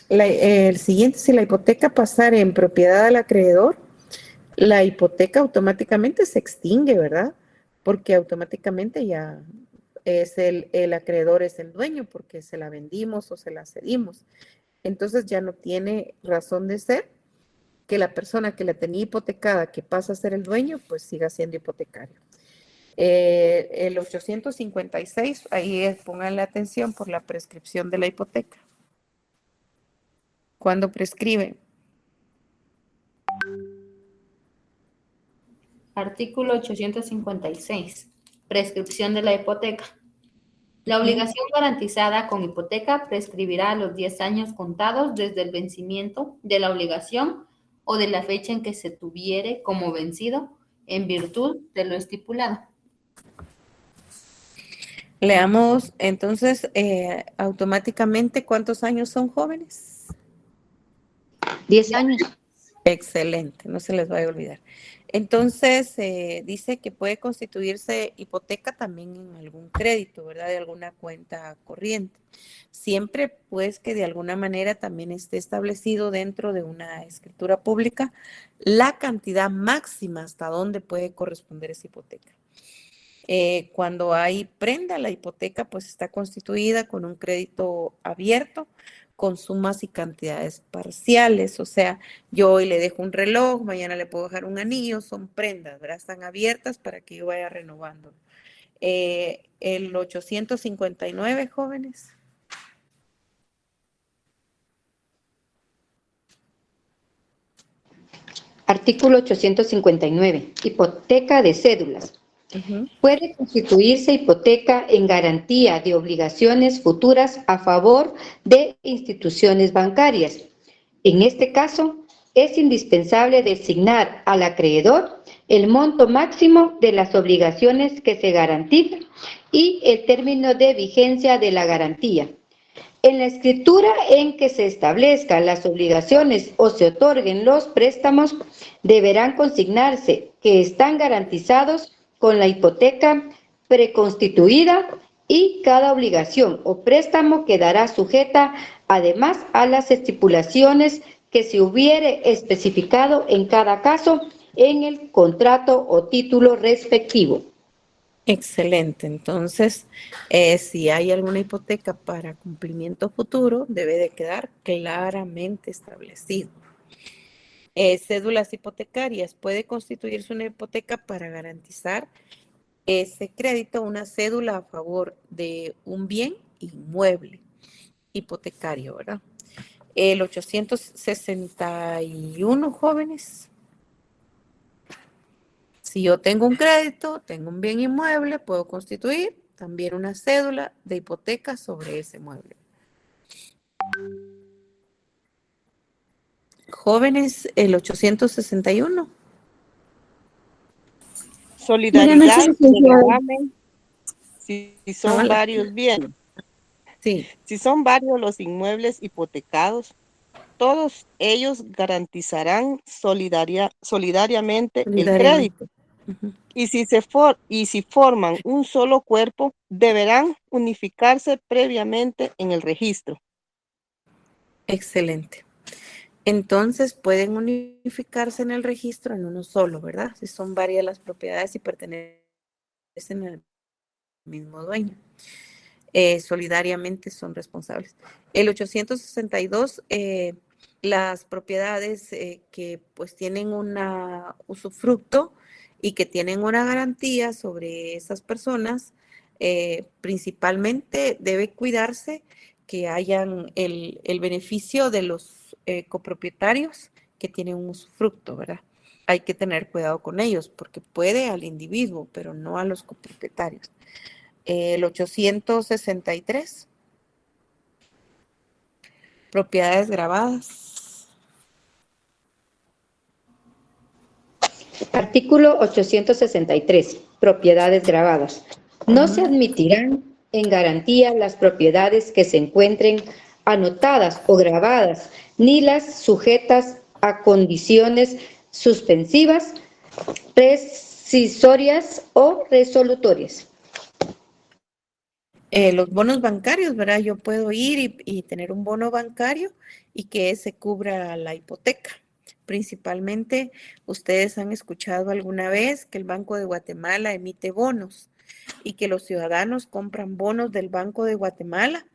El siguiente, si la hipoteca pasara en propiedad del acreedor, la hipoteca automáticamente se extingue, ¿verdad? Porque automáticamente ya es el acreedor es el dueño porque se la vendimos o se la cedimos. Entonces ya no tiene razón de ser que la persona que la tenía hipotecada, que pasa a ser el dueño, pues siga siendo hipotecario. El 856, ahí pónganle atención por la prescripción de la hipoteca. ¿Cuándo prescribe? Artículo 856. Prescripción de la hipoteca. La obligación garantizada con hipoteca prescribirá a los 10 años contados desde el vencimiento de la obligación o de la fecha en que se tuviere como vencido en virtud de lo estipulado. Leamos entonces automáticamente cuántos años son jóvenes. 10 años. Excelente, no se les vaya a olvidar. Entonces, dice que puede constituirse hipoteca también en algún crédito, ¿verdad? De alguna cuenta corriente. Siempre, pues, que de alguna manera también esté establecido dentro de una escritura pública la cantidad máxima hasta donde puede corresponder esa hipoteca. Cuando hay prenda, la hipoteca pues está constituida con un crédito abierto con sumas y cantidades parciales. O sea, yo hoy le dejo un reloj, mañana le puedo dejar un anillo, son prendas, ¿verdad? Están abiertas para que yo vaya renovando. El 859, jóvenes. Artículo 859. Hipoteca de cédulas. Puede constituirse hipoteca en garantía de obligaciones futuras a favor de instituciones bancarias. En este caso, es indispensable designar al acreedor el monto máximo de las obligaciones que se garantizan y el término de vigencia de la garantía. En la escritura en que se establezcan las obligaciones o se otorguen los préstamos, deberán consignarse que están garantizados con la hipoteca preconstituida y cada obligación o préstamo quedará sujeta además a las estipulaciones que se hubiere especificado en cada caso en el contrato o título respectivo. Excelente. Entonces, si hay alguna hipoteca para cumplimiento futuro, debe de quedar claramente establecido. Cédulas hipotecarias. Puede constituirse una hipoteca para garantizar ese crédito, una cédula a favor de un bien inmueble hipotecario, ¿verdad? El 861, jóvenes. Si yo tengo un crédito, tengo un bien inmueble, puedo constituir también una cédula de hipoteca sobre ese mueble. Jóvenes, el 861. Solidaridad de gravamen si son varios bienes. Sí. Si son varios los inmuebles hipotecados, todos ellos garantizarán solidariamente el crédito. Y si forman un solo cuerpo, deberán unificarse previamente en el registro. Excelente. Entonces pueden unificarse en el registro en uno solo, ¿verdad? Si son varias las propiedades y pertenecen al mismo dueño. Solidariamente son responsables. El 862, las propiedades que pues tienen un usufructo y que tienen una garantía sobre esas personas, principalmente debe cuidarse que hayan el beneficio de los copropietarios que tienen un usufructo, ¿verdad? Hay que tener cuidado con ellos porque puede al individuo, pero no a los copropietarios. El 863. Propiedades grabadas. Artículo 863. Propiedades grabadas. No se admitirán en garantía las propiedades que se encuentren anotadas o grabadas, ni las sujetas a condiciones suspensivas, rescisorias o resolutorias. Los bonos bancarios, ¿verdad? Yo puedo ir y tener un bono bancario y que ese cubra la hipoteca. Principalmente, ustedes han escuchado alguna vez que el Banco de Guatemala emite bonos y que los ciudadanos compran bonos del Banco de Guatemala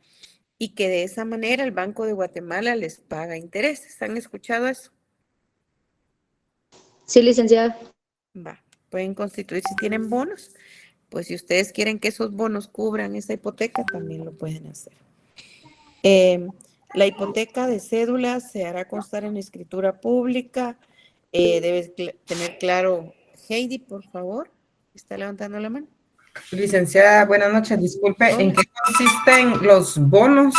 y que de esa manera el Banco de Guatemala les paga intereses. ¿Han escuchado eso? Sí, licenciada. Va, pueden constituir si tienen bonos. Pues si ustedes quieren que esos bonos cubran esa hipoteca, también lo pueden hacer. La hipoteca de cédulas se hará constar en escritura pública. Debes tener claro, Heidi, por favor, está levantando la mano. Licenciada, buenas noches. Disculpe, ¿en qué consisten los bonos?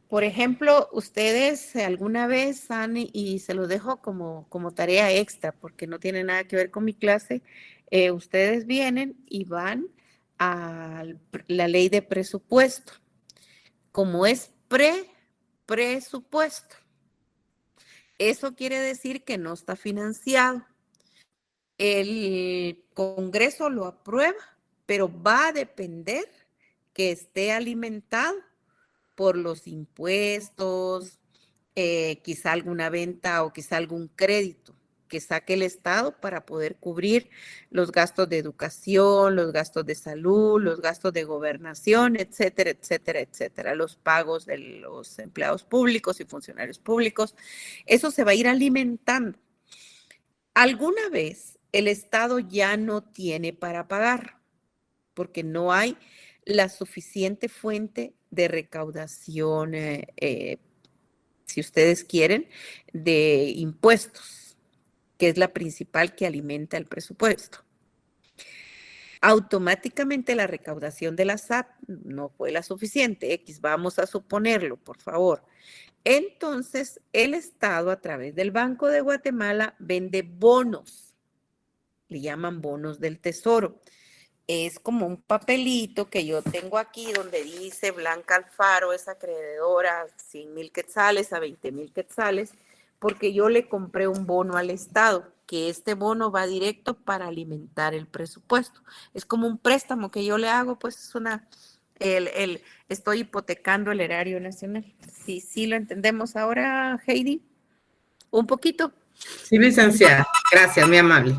Por ejemplo, ustedes alguna vez han, y se los dejo como tarea extra, porque no tiene nada que ver con mi clase, ustedes vienen y van a la ley de presupuesto. Como es presupuesto, eso quiere decir que no está financiado. El Congreso lo aprueba, pero va a depender que esté alimentado por los impuestos, quizá alguna venta o quizá algún crédito que saque el Estado para poder cubrir los gastos de educación, los gastos de salud, los gastos de gobernación, etcétera, etcétera, etcétera, los pagos de los empleados públicos y funcionarios públicos. Eso se va a ir alimentando. Alguna vez el Estado ya no tiene para pagar porque no hay la suficiente fuente de recaudación, si ustedes quieren, de impuestos, que es la principal que alimenta el presupuesto. Automáticamente la recaudación de la SAT no fue la suficiente, X, vamos a suponerlo, por favor. Entonces, el Estado, a través del Banco de Guatemala, vende bonos, le llaman bonos del tesoro. Es como un papelito que yo tengo aquí donde dice Blanca Alfaro es acreedora a 100,000 quetzales, a 20,000 quetzales, porque yo le compré un bono al Estado, que este bono va directo para alimentar el presupuesto. Es como un préstamo que yo le hago, pues es estoy hipotecando el erario nacional. Sí lo entendemos ahora, Heidi, un poquito. Sí, licenciada. Gracias, muy amable.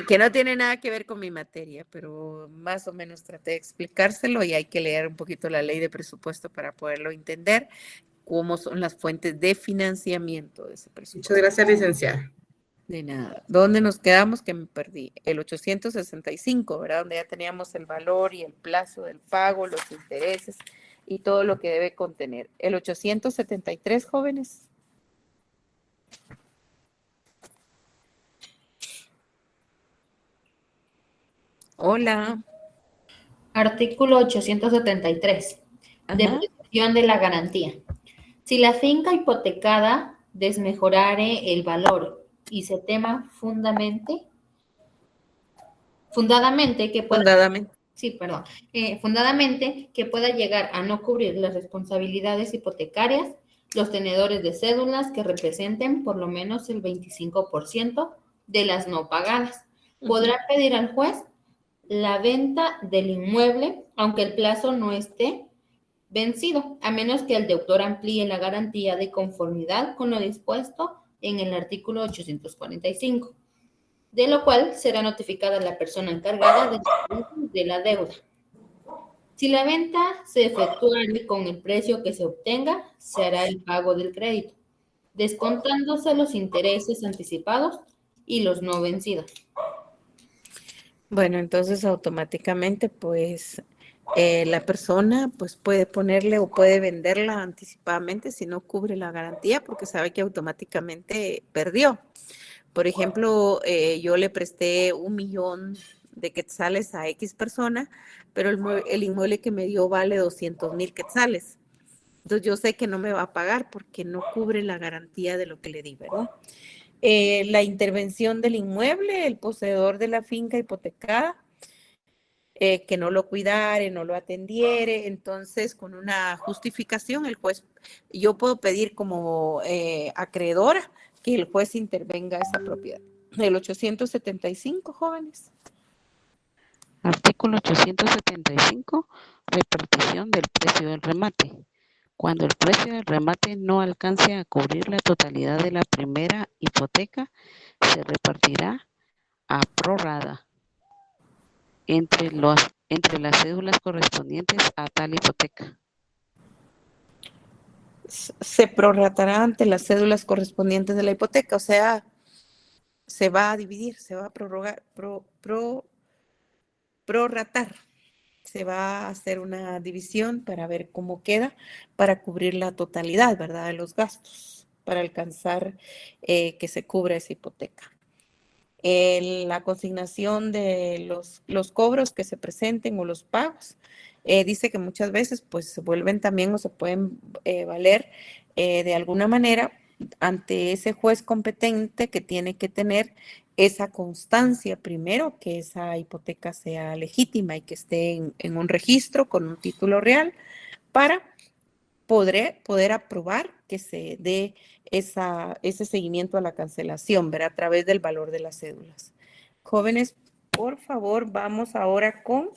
Que no tiene nada que ver con mi materia, pero más o menos traté de explicárselo y hay que leer un poquito la ley de presupuesto para poderlo entender, cómo son las fuentes de financiamiento de ese presupuesto. Muchas gracias, licenciada. De nada. ¿Dónde nos quedamos? Que me perdí. El 865, ¿verdad? Donde ya teníamos el valor y el plazo del pago, los intereses y todo lo que debe contener. El 873, jóvenes. Hola. Artículo 873. Ajá. Depreciación de la garantía. Si la finca hipotecada desmejorare el valor y se tema fundadamente que pueda, fundadamente que pueda llegar a no cubrir las responsabilidades hipotecarias, los tenedores de cédulas que representen por lo menos el 25% de las no pagadas podrán pedir al juez la venta del inmueble, aunque el plazo no esté vencido, a menos que el deudor amplíe la garantía de conformidad con lo dispuesto en el artículo 845, de lo cual será notificada la persona encargada de la deuda. Si la venta se efectuare con el precio que se obtenga, se hará el pago del crédito, descontándose los intereses anticipados y los no vencidos. Bueno, entonces automáticamente pues la persona pues puede ponerle o puede venderla anticipadamente si no cubre la garantía porque sabe que automáticamente perdió. Por ejemplo, yo le presté 1,000,000 de quetzales a X persona, pero el inmueble que me dio vale 200,000 quetzales. Entonces yo sé que no me va a pagar porque no cubre la garantía de lo que le di, ¿verdad? La intervención del inmueble, el poseedor de la finca hipotecada, que no lo cuidare, no lo atendiere, entonces con una justificación el juez, yo puedo pedir como acreedora que el juez intervenga esa propiedad. El 875, jóvenes. Artículo 875, repartición del precio del remate. Cuando el precio del remate no alcance a cubrir la totalidad de la primera hipoteca, se repartirá a prorrata entre las cédulas correspondientes a tal hipoteca. Se prorratará ante las cédulas correspondientes de la hipoteca, o sea, se va a dividir, se va a prorratar. Se va a hacer una división para ver cómo queda, para cubrir la totalidad, ¿verdad?, de los gastos, para alcanzar que se cubra esa hipoteca. La consignación de los cobros que se presenten o los pagos. Dice que muchas veces pues se vuelven también o se pueden valer de alguna manera ante ese juez competente que tiene que tener esa constancia primero, que esa hipoteca sea legítima y que esté en un registro con un título real para poder aprobar que se dé ese seguimiento a la cancelación, ¿verdad? A través del valor de las cédulas. Jóvenes, por favor, vamos ahora con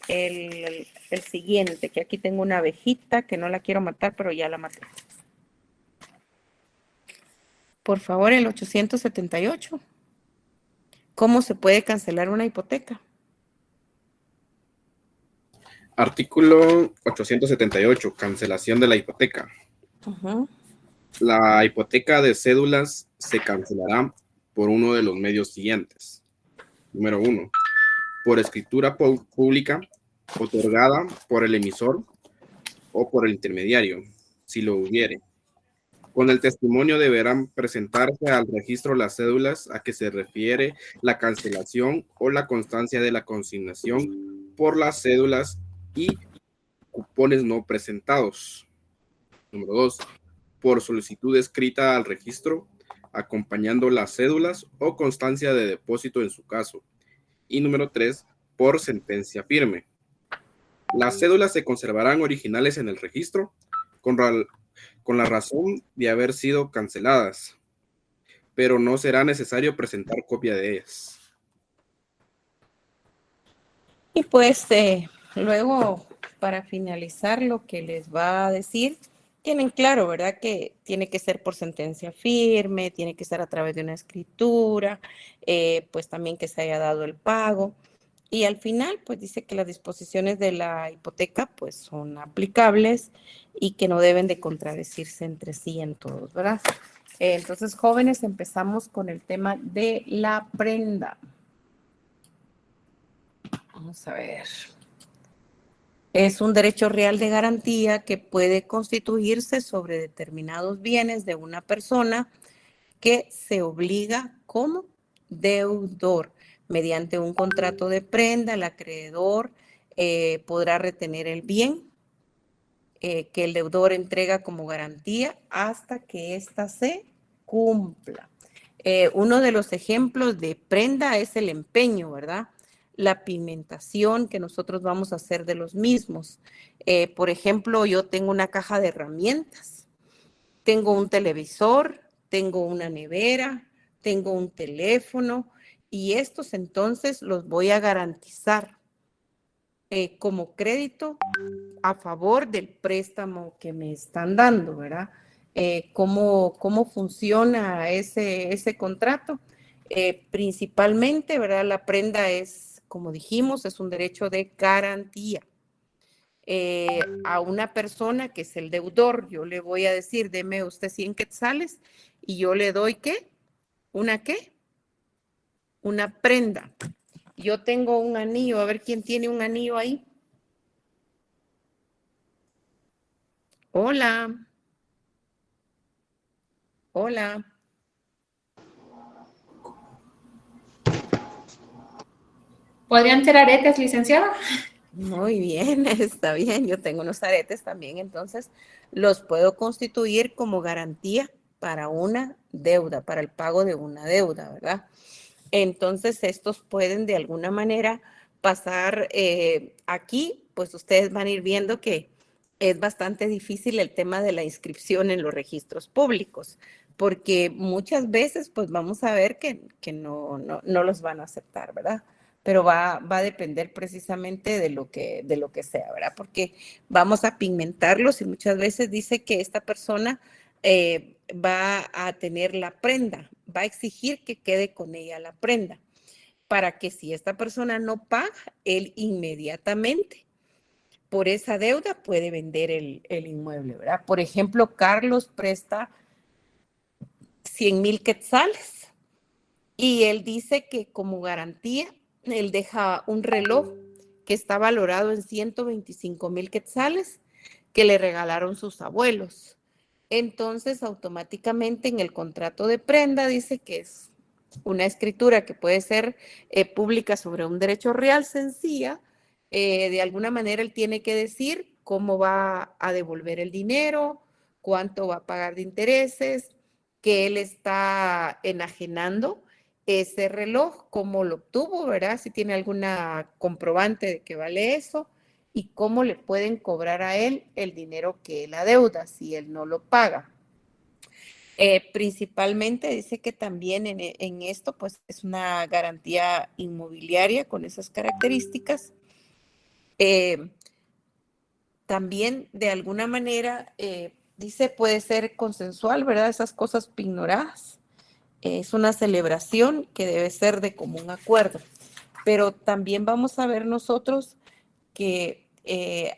el siguiente, que aquí tengo una abejita que no la quiero matar, pero ya la maté. Por favor, el 878. ¿Cómo se puede cancelar una hipoteca? Artículo 878, cancelación de la hipoteca. La hipoteca de cédulas se cancelará por uno de los medios siguientes. Número 1, por escritura pública otorgada por el emisor o por el intermediario, si lo hubiere. Con el testimonio deberán presentarse al registro las cédulas a que se refiere la cancelación o la constancia de la consignación por las cédulas y cupones no presentados. Número 2, por solicitud escrita al registro, acompañando las cédulas o constancia de depósito en su caso. Y número 3, por sentencia firme. Las cédulas se conservarán originales en el registro con la razón de haber sido canceladas, pero no será necesario presentar copia de ellas. Y pues luego, para finalizar, lo que les va a decir, tienen claro, ¿verdad? Que tiene que ser por sentencia firme, tiene que ser a través de una escritura, pues también que se haya dado el pago. Y al final, pues dice que las disposiciones de la hipoteca, pues son aplicables y que no deben de contradecirse entre sí en todos, ¿verdad? Entonces, jóvenes, empezamos con el tema de la prenda. Vamos a ver. Es un derecho real de garantía que puede constituirse sobre determinados bienes de una persona que se obliga como deudor. Mediante un contrato de prenda, el acreedor podrá retener el bien que el deudor entrega como garantía hasta que ésta se cumpla. Uno de los ejemplos de prenda es el empeño, ¿verdad? La pigmentación que nosotros vamos a hacer de los mismos. Por ejemplo, yo tengo una caja de herramientas, tengo un televisor, tengo una nevera, tengo un teléfono y estos entonces los voy a garantizar como crédito a favor del préstamo que me están dando, ¿verdad? ¿Cómo funciona ese contrato? Principalmente, ¿verdad? La prenda es, como dijimos, es un derecho de garantía. A una persona que es el deudor, yo le voy a decir, deme usted 100 quetzales y yo le doy, ¿qué? ¿Una qué? Una prenda. Yo tengo un anillo, a ver quién tiene un anillo ahí. Hola. Hola. ¿Podrían ser aretes, licenciada? Muy bien, está bien. Yo tengo unos aretes también, entonces los puedo constituir como garantía para una deuda, para el pago de una deuda, ¿verdad? Entonces estos pueden de alguna manera pasar aquí, pues ustedes van a ir viendo que es bastante difícil el tema de la inscripción en los registros públicos, porque muchas veces pues vamos a ver que no los van a aceptar, ¿verdad? Pero va a depender precisamente de lo que sea, ¿verdad? Porque vamos a pigmentarlos y muchas veces dice que esta persona va a tener la prenda, va a exigir que quede con ella la prenda, para que si esta persona no paga, él inmediatamente por esa deuda puede vender el inmueble, ¿verdad? Por ejemplo, Carlos presta 100,000 quetzales y él dice que como garantía, él deja un reloj que está valorado en 125,000 quetzales que le regalaron sus abuelos. Entonces, automáticamente en el contrato de prenda dice que es una escritura que puede ser pública sobre un derecho real sencilla, de alguna manera él tiene que decir cómo va a devolver el dinero, cuánto va a pagar de intereses, que él está enajenando ese reloj, cómo lo obtuvo, ¿verdad? Si tiene alguna comprobante de que vale eso y cómo le pueden cobrar a él el dinero que él adeuda si él no lo paga. Principalmente dice que también en esto pues es una garantía inmobiliaria con esas características. También de alguna manera dice puede ser consensual, ¿verdad? Esas cosas pignoradas. Es una celebración que debe ser de común acuerdo. Pero también vamos a ver nosotros que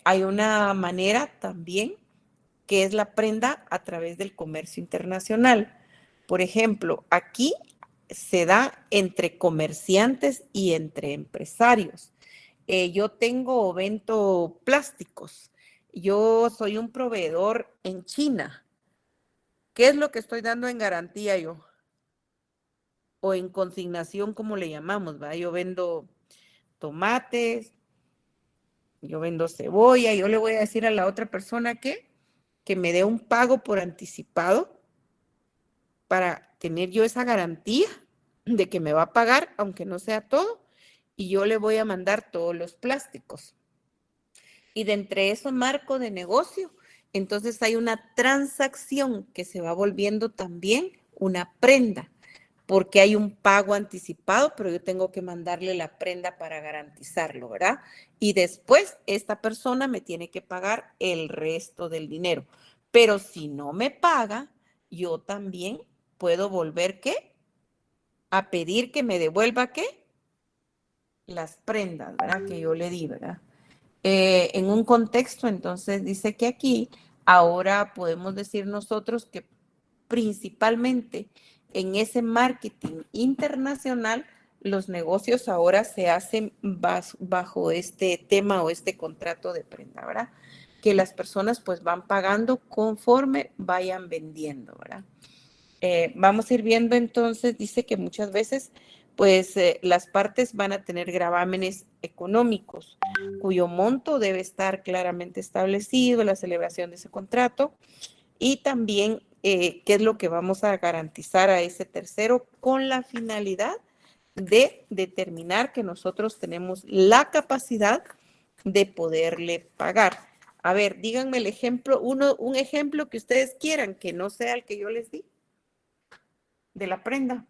hay una manera también que es la prenda a través del comercio internacional. Por ejemplo, aquí se da entre comerciantes y entre empresarios. Yo tengo o vendo plásticos. Yo soy un proveedor en China. ¿Qué es lo que estoy dando en garantía yo? O en consignación, como le llamamos, ¿va? Yo vendo tomates, yo vendo cebolla, yo le voy a decir a la otra persona que me dé un pago por anticipado para tener yo esa garantía de que me va a pagar, aunque no sea todo, y yo le voy a mandar todos los plásticos. Y de entre ese marco de negocio, entonces hay una transacción que se va volviendo también una prenda, porque hay un pago anticipado, pero yo tengo que mandarle la prenda para garantizarlo, ¿verdad? Y después esta persona me tiene que pagar el resto del dinero. Pero si no me paga, yo también puedo volver, ¿qué? A pedir que me devuelva, ¿qué? Las prendas, ¿verdad? Que yo le di, ¿verdad? En un contexto, entonces, dice que aquí ahora podemos decir nosotros que principalmente en ese marketing internacional, los negocios ahora se hacen bajo este tema o este contrato de prenda, ¿verdad? Que las personas pues van pagando conforme vayan vendiendo, ¿verdad? Vamos a ir viendo entonces, dice que muchas veces pues las partes van a tener gravámenes económicos, cuyo monto debe estar claramente establecido en la celebración de ese contrato y también qué es lo que vamos a garantizar a ese tercero con la finalidad de determinar que nosotros tenemos la capacidad de poderle pagar. A ver, díganme el ejemplo, un ejemplo que ustedes quieran, que no sea el que yo les di, de la prenda.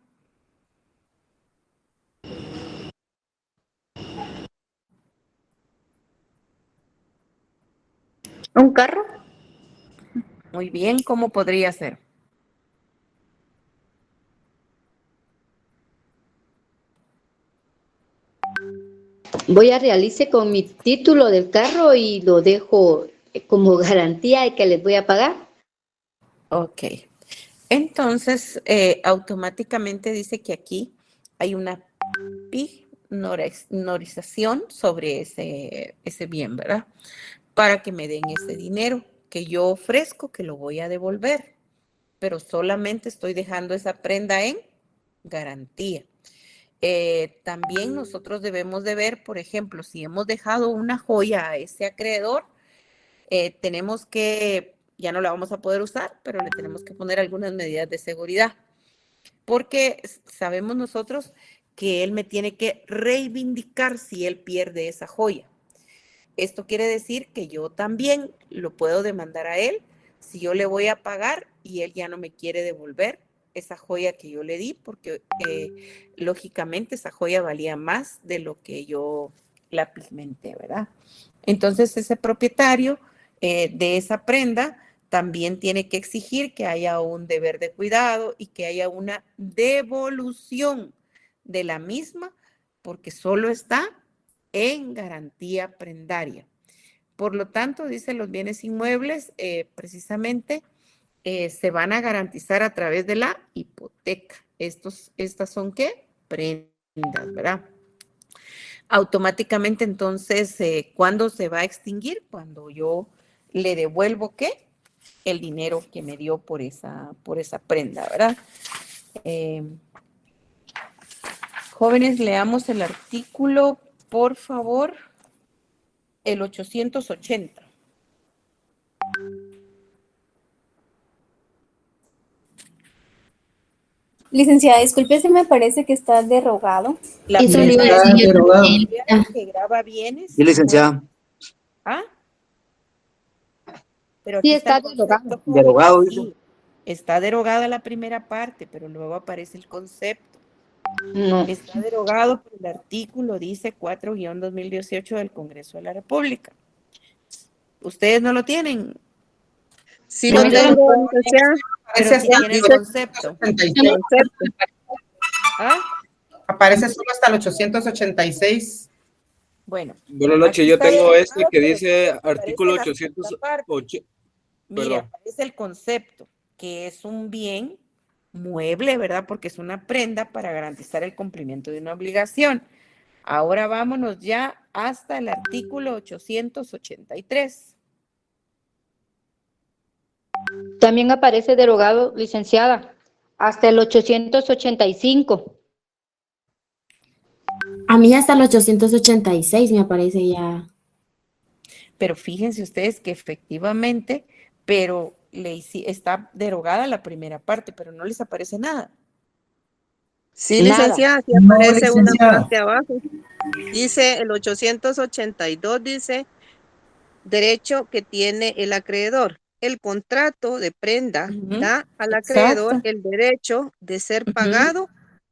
¿Un carro? Muy bien, ¿cómo podría ser? Voy a realizar con mi título del carro y lo dejo como garantía de que les voy a pagar. Ok. Entonces, automáticamente dice que aquí hay una pignorización sobre ese bien, ¿verdad? Para que me den ese dinero que yo ofrezco, que lo voy a devolver, pero solamente estoy dejando esa prenda en garantía. También nosotros debemos de ver, por ejemplo, si hemos dejado una joya a ese acreedor, tenemos que, ya no la vamos a poder usar, pero le tenemos que poner algunas medidas de seguridad, porque sabemos nosotros que él me tiene que reivindicar si él pierde esa joya. Esto quiere decir que yo también lo puedo demandar a él si yo le voy a pagar y él ya no me quiere devolver esa joya que yo le di, porque lógicamente esa joya valía más de lo que yo la pigmenté, ¿verdad? Entonces ese propietario de esa prenda también tiene que exigir que haya un deber de cuidado y que haya una devolución de la misma, porque solo está en garantía prendaria. Por lo tanto, dice, los bienes inmuebles precisamente se van a garantizar a través de la hipoteca. Estas son, ¿qué? Prendas, ¿verdad? Automáticamente, entonces, ¿cuándo se va a extinguir? Cuando yo le devuelvo, ¿qué? El dinero que me dio por esa prenda, ¿verdad? Jóvenes, leamos el artículo, por favor, el 880. Licenciada, disculpe si me parece que está derogado. La Eso le iba a prenda decir yo derogado. también. que graba bienes. Sí, licenciada. ¿Ah? Pero Sí, aquí está está el derogado. concepto, joven. Derogado, dice. Sí, está derogada la primera parte, pero luego aparece el concepto. No. Está derogado por el artículo, dice 4-2018 del Congreso de la República. ¿Ustedes no lo tienen? Sí No lo tengo, tengo, licenciada. Pero Aparece sí hasta tiene el dice- concepto. 886. Concepto. ¿Ah? Aparece solo hasta el 886. Bueno. Buenas noches, aquí yo está tengo derogado, este que pero dice aparece artículo la segunda 808. parte. Mira, Perdón. aparece el concepto, que es un bien mueble, ¿verdad? Porque es una prenda para garantizar el cumplimiento de una obligación. Ahora vámonos ya hasta el artículo 883. También aparece derogado, licenciada, hasta el 885. A mí hasta el 886 me aparece ya. Pero fíjense ustedes que efectivamente, pero está derogada la primera parte, pero no les aparece nada. Sí, Nada. licenciada, sí No, aparece una licenciada. parte abajo. Dice el 882, dice derecho que tiene el acreedor. El contrato de prenda Ujú, da al acreedor exacto. el derecho de ser Ujú, pagado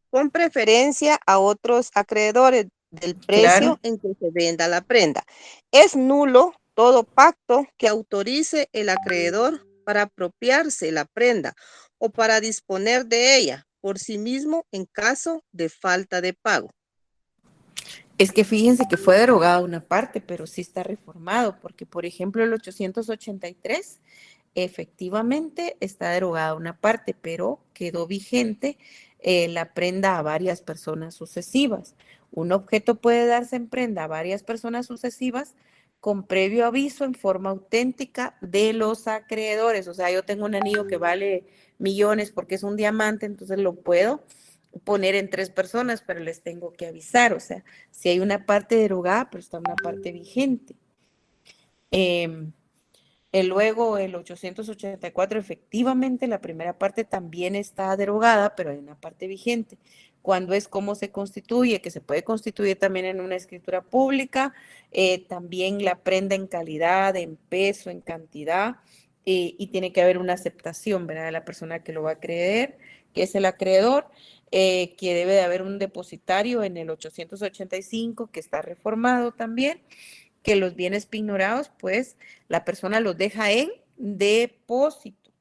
con preferencia a otros acreedores del claro. precio en que se venda la prenda. Es nulo todo pacto que autorice el acreedor para apropiarse la prenda o para disponer de ella por sí mismo en caso de falta de pago. Es que fíjense que fue derogada una parte, pero sí está reformado, porque por ejemplo el 883 efectivamente está derogada una parte, pero quedó vigente la prenda a varias personas sucesivas. Un objeto puede darse en prenda a varias personas sucesivas con previo aviso en forma auténtica de los acreedores. O sea, yo tengo un anillo que vale millones porque es un diamante, entonces lo puedo poner en 3 personas, pero les tengo que avisar. O sea, si hay una parte derogada, pero está una parte vigente. Luego el 884, efectivamente, la primera parte también está derogada, pero hay una parte vigente. Cuando es cómo se constituye, que se puede constituir también en una escritura pública, también la prenda en calidad, en peso, en cantidad, y tiene que haber una aceptación, ¿verdad?, de la persona que lo va a creer, que es el acreedor, que debe de haber un depositario en el 885, que está reformado también, que los bienes pignorados, pues la persona los deja en depósito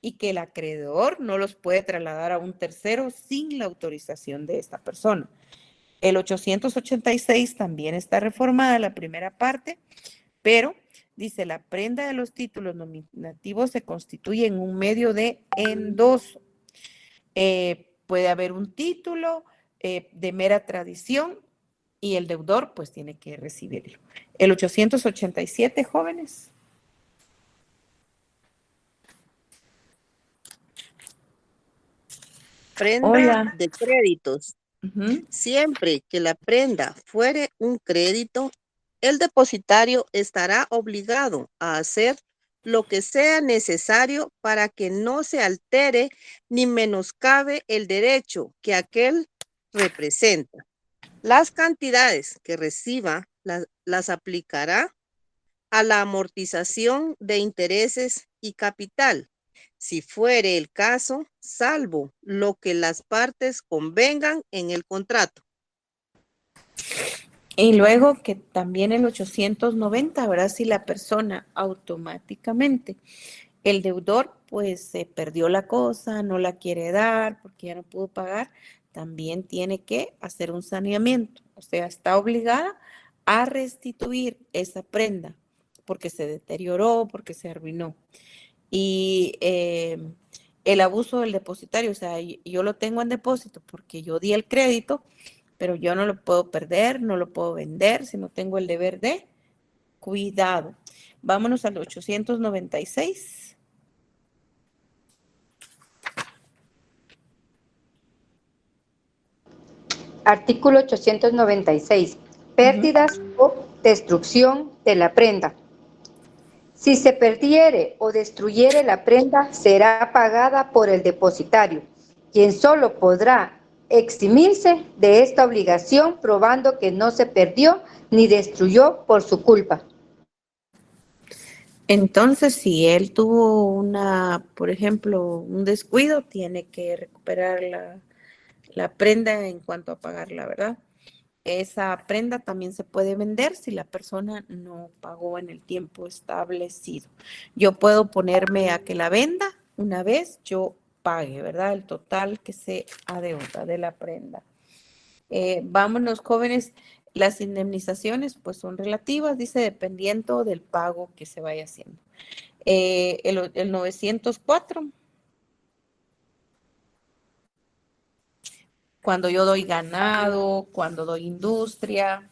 y que el acreedor no los puede trasladar a un tercero sin la autorización de esta persona. El 886 también está reformada la primera parte, pero dice la prenda de los títulos nominativos se constituye en un medio de endoso. Puede haber un título de mera tradición y el deudor pues tiene que recibirlo. El 887, jóvenes. Prenda Hola. de créditos. Ujú. Siempre que la prenda fuere un crédito, el depositario estará obligado a hacer lo que sea necesario para que no se altere ni menoscabe el derecho que aquel representa. Las cantidades que reciba las aplicará a la amortización de intereses y capital, si fuere el caso, salvo lo que las partes convengan en el contrato. Y luego que también el 890, ¿verdad? Si la persona automáticamente, el deudor pues se perdió la cosa, no la quiere dar porque ya no pudo pagar, también tiene que hacer un saneamiento. O sea, está obligada a restituir esa prenda porque se deterioró, porque se arruinó. Y el abuso del depositario, o sea, yo lo tengo en depósito porque yo di el crédito, pero yo no lo puedo perder, no lo puedo vender si no tengo el deber de cuidado. Vámonos al 896. Artículo 896. Pérdidas o destrucción de la prenda. Si se perdiere o destruyere la prenda, será pagada por el depositario, quien solo podrá eximirse de esta obligación probando que no se perdió ni destruyó por su culpa. Entonces, si él tuvo por ejemplo, un descuido, tiene que recuperar la prenda en cuanto a pagarla, ¿verdad? Esa prenda también se puede vender si la persona no pagó en el tiempo establecido. Yo puedo ponerme a que la venda una vez yo pague, ¿verdad? El total que se adeuda de la prenda. Vámonos, jóvenes. Las indemnizaciones pues son relativas, dice, dependiendo del pago que se vaya haciendo. El 904. Cuando yo doy ganado, cuando doy industria.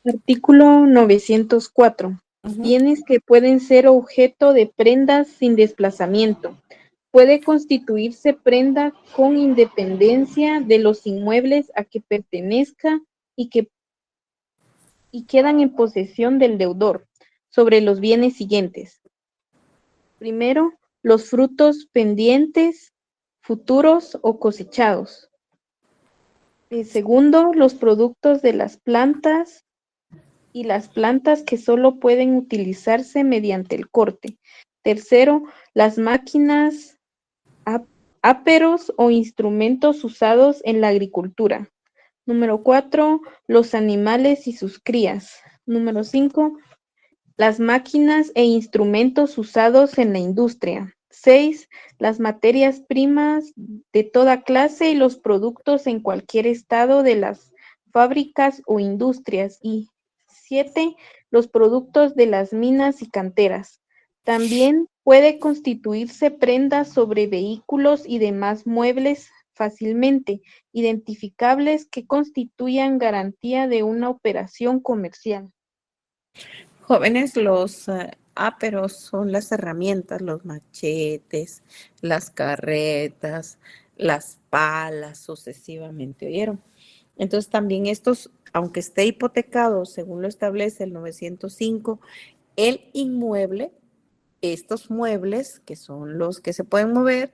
Artículo 904. Bienes que pueden ser objeto de prendas sin desplazamiento. Puede constituirse prenda con independencia de los inmuebles a que pertenezca y quedan en posesión del deudor sobre los bienes siguientes. Primero, los frutos pendientes, futuros o cosechados. Segundo, los productos de las plantas y las plantas que solo pueden utilizarse mediante el corte. Tercero, las máquinas, áperos o instrumentos usados en la agricultura. Número 4, los animales y sus crías. Número 5, las máquinas e instrumentos usados en la industria. 6, las materias primas de toda clase y los productos en cualquier estado de las fábricas o industrias. Y 7, los productos de las minas y canteras. También puede constituirse prendas sobre vehículos y demás muebles fácilmente identificables que constituyan garantía de una operación comercial. Jóvenes, los áperos son las herramientas, los machetes, las carretas, las palas, sucesivamente, ¿oyeron? Entonces también estos, aunque esté hipotecado, según lo establece el 905, el inmueble, estos muebles, que son los que se pueden mover,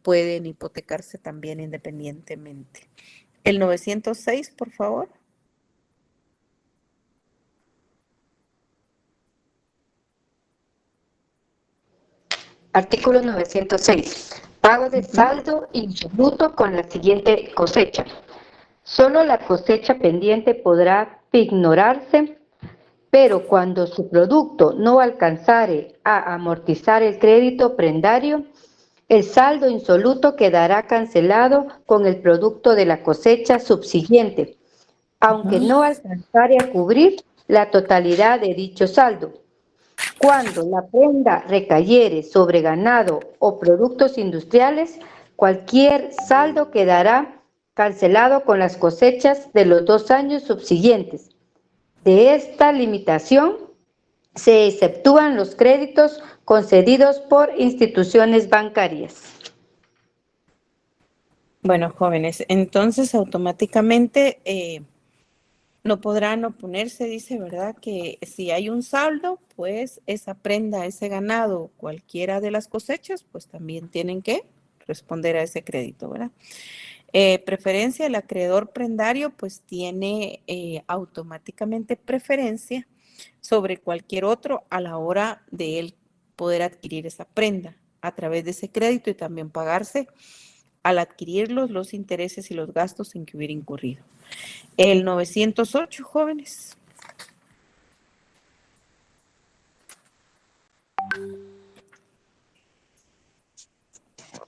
pueden hipotecarse también independientemente. El 906, por favor. Artículo 906. Pago de saldo insoluto con la siguiente cosecha. Solo la cosecha pendiente podrá pignorarse, pero cuando su producto no alcanzare a amortizar el crédito prendario, el saldo insoluto quedará cancelado con el producto de la cosecha subsiguiente, aunque no alcanzare a cubrir la totalidad de dicho saldo. Cuando la prenda recayere sobre ganado o productos industriales, cualquier saldo quedará cancelado con las cosechas de los 2 años subsiguientes. De esta limitación se exceptúan los créditos concedidos por instituciones bancarias. Bueno, jóvenes, entonces automáticamente no podrán oponerse, dice, ¿verdad? Que si hay un saldo, pues esa prenda, ese ganado, cualquiera de las cosechas, pues también tienen que responder a ese crédito, ¿verdad? Preferencia, el acreedor prendario pues tiene automáticamente preferencia sobre cualquier otro a la hora de él poder adquirir esa prenda a través de ese crédito y también pagarse al adquirirlos los intereses y los gastos en que hubiera incurrido. El 908, jóvenes.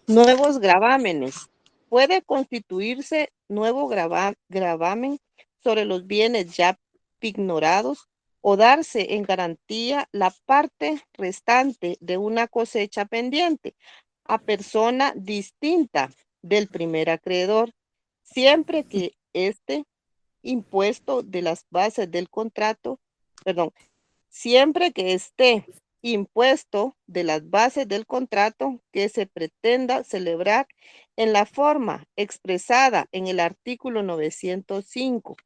Nuevos gravámenes. Puede constituirse nuevo gravamen sobre los bienes ya pignorados o darse en garantía la parte restante de una cosecha pendiente a persona distinta del primer acreedor, siempre que este impuesto de las bases del contrato, siempre que esté impuesto de las bases del contrato que se pretenda celebrar en la forma expresada en el artículo 905.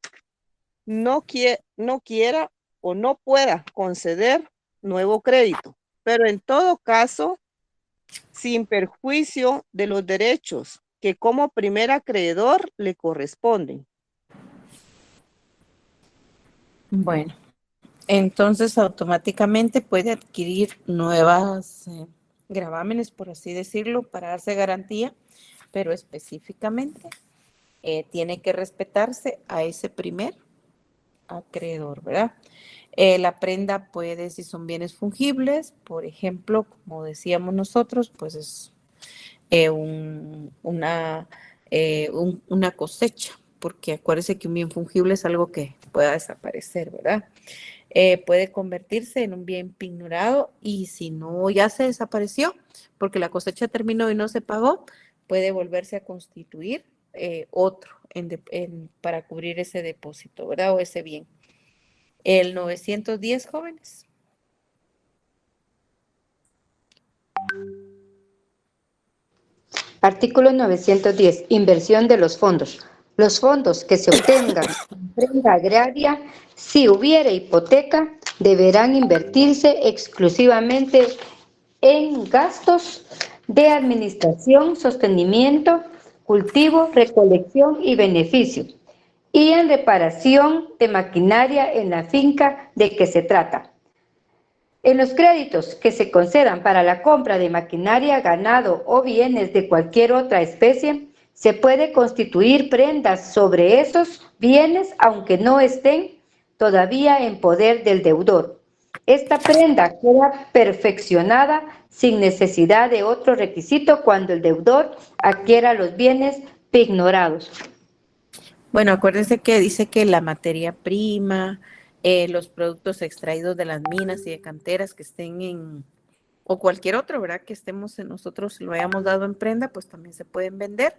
No quiera o no pueda conceder nuevo crédito, pero en todo caso, sin perjuicio de los derechos que como primer acreedor le corresponden. Bueno, entonces automáticamente puede adquirir nuevas gravámenes, por así decirlo, para darse garantía, pero específicamente tiene que respetarse a ese primer acreedor, ¿verdad? La prenda puede, si son bienes fungibles, por ejemplo, como decíamos nosotros, pues es una cosecha, porque acuérdense que un bien fungible es algo que pueda desaparecer, ¿verdad? Puede convertirse en un bien pignorado y si no ya se desapareció, porque la cosecha terminó y no se pagó, puede volverse a constituir otro para cubrir ese depósito, ¿verdad? O ese bien. El 910, jóvenes. Artículo 910. Inversión de los fondos. Los fondos que se obtengan en prenda agraria, si hubiere hipoteca, deberán invertirse exclusivamente en gastos de administración, sostenimiento, cultivo, recolección y beneficio, y en reparación de maquinaria en la finca de que se trata. En los créditos que se concedan para la compra de maquinaria, ganado o bienes de cualquier otra especie, se puede constituir prendas sobre esos bienes aunque no estén todavía en poder del deudor. Esta prenda queda perfeccionada sin necesidad de otro requisito cuando el deudor adquiera los bienes pignorados. Bueno, acuérdense que dice que la materia prima, los productos extraídos de las minas y de canteras que estén o cualquier otro, ¿verdad? Que estemos nosotros lo hayamos dado en prenda, pues también se pueden vender,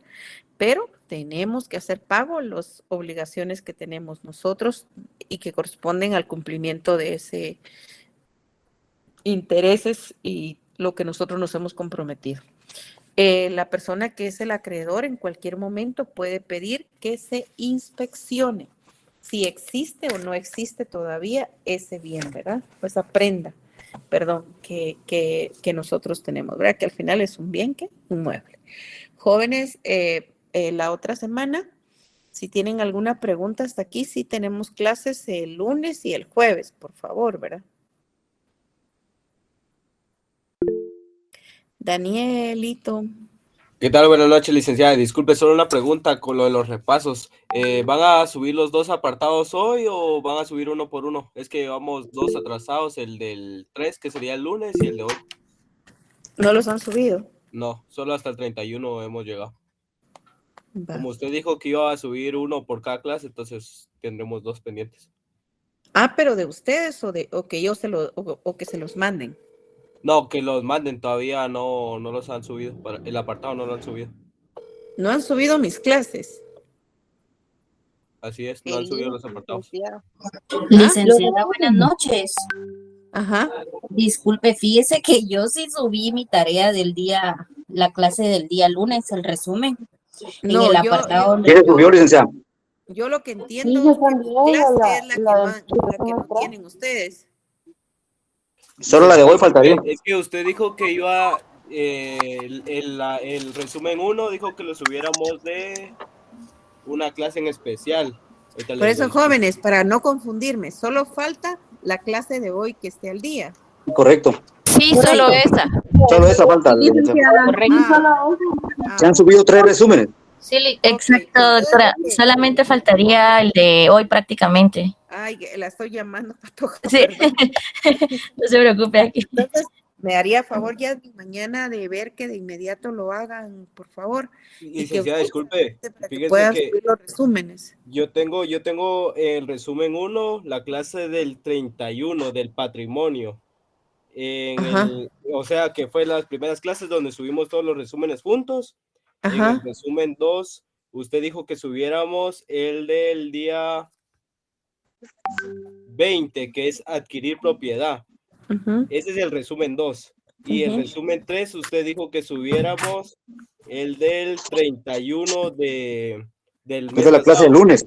pero tenemos que hacer pago las obligaciones que tenemos nosotros y que corresponden al cumplimiento de ese intereses y lo que nosotros nos hemos comprometido. La persona que es el acreedor en cualquier momento puede pedir que se inspeccione si existe o no existe todavía ese bien, ¿verdad? Pues prenda, perdón, que nosotros tenemos, ¿verdad? Que al final es un bien, un mueble. Jóvenes, la otra semana, si tienen alguna pregunta hasta aquí, sí tenemos clases el lunes y el jueves, por favor, ¿verdad? Danielito. ¿Qué tal? Buenas noches, licenciada. Disculpe, solo una pregunta con lo de los repasos. ¿Van a subir los dos apartados hoy o van a subir uno por uno? Es que llevamos dos atrasados, el del 3, que sería el lunes, y el de hoy. ¿No los han subido? No, solo hasta el 31 hemos llegado. Va. Como usted dijo que iba a subir uno por cada clase, entonces tendremos dos pendientes. Pero de ustedes o que yo o que se los manden. No, que los manden, todavía no los han subido. El apartado no lo han subido. No han subido mis clases. Así es, no han subido los apartados. Licenciada, buenas noches. Ajá. Disculpe, fíjese que yo sí subí mi tarea del día, la clase del día lunes, el resumen. No, en el apartado. ¿Quién subió, licenciada? Yo lo que entiendo es que mi clase es la que no tienen ustedes. Solo la de hoy faltaría. Es que usted dijo que iba el resumen 1, dijo que lo subiéramos de una clase en especial. Por eso, jóvenes, para no confundirme, solo falta la clase de hoy que esté al día. Correcto. Sí, solo esa. Solo esa falta. Se han subido 3 resúmenes. Sí, exacto, doctora. Solamente faltaría el de hoy prácticamente. Ay, la estoy llamando, Patoja. Sí, no se preocupe aquí. Entonces, me haría favor ya mañana de ver que de inmediato lo hagan, por favor. Licenciada, disculpe, fíjese puedan que subir los resúmenes. yo tengo el resumen 1, la clase del 31 del patrimonio. O sea, que fue las primeras clases donde subimos todos los resúmenes juntos. Ajá. En el resumen 2, usted dijo que subiéramos el del día 20, que es adquirir propiedad. Ese es el resumen 2. Y el resumen 3, usted dijo que subiéramos el del 31 del mes Es de la clase del lunes.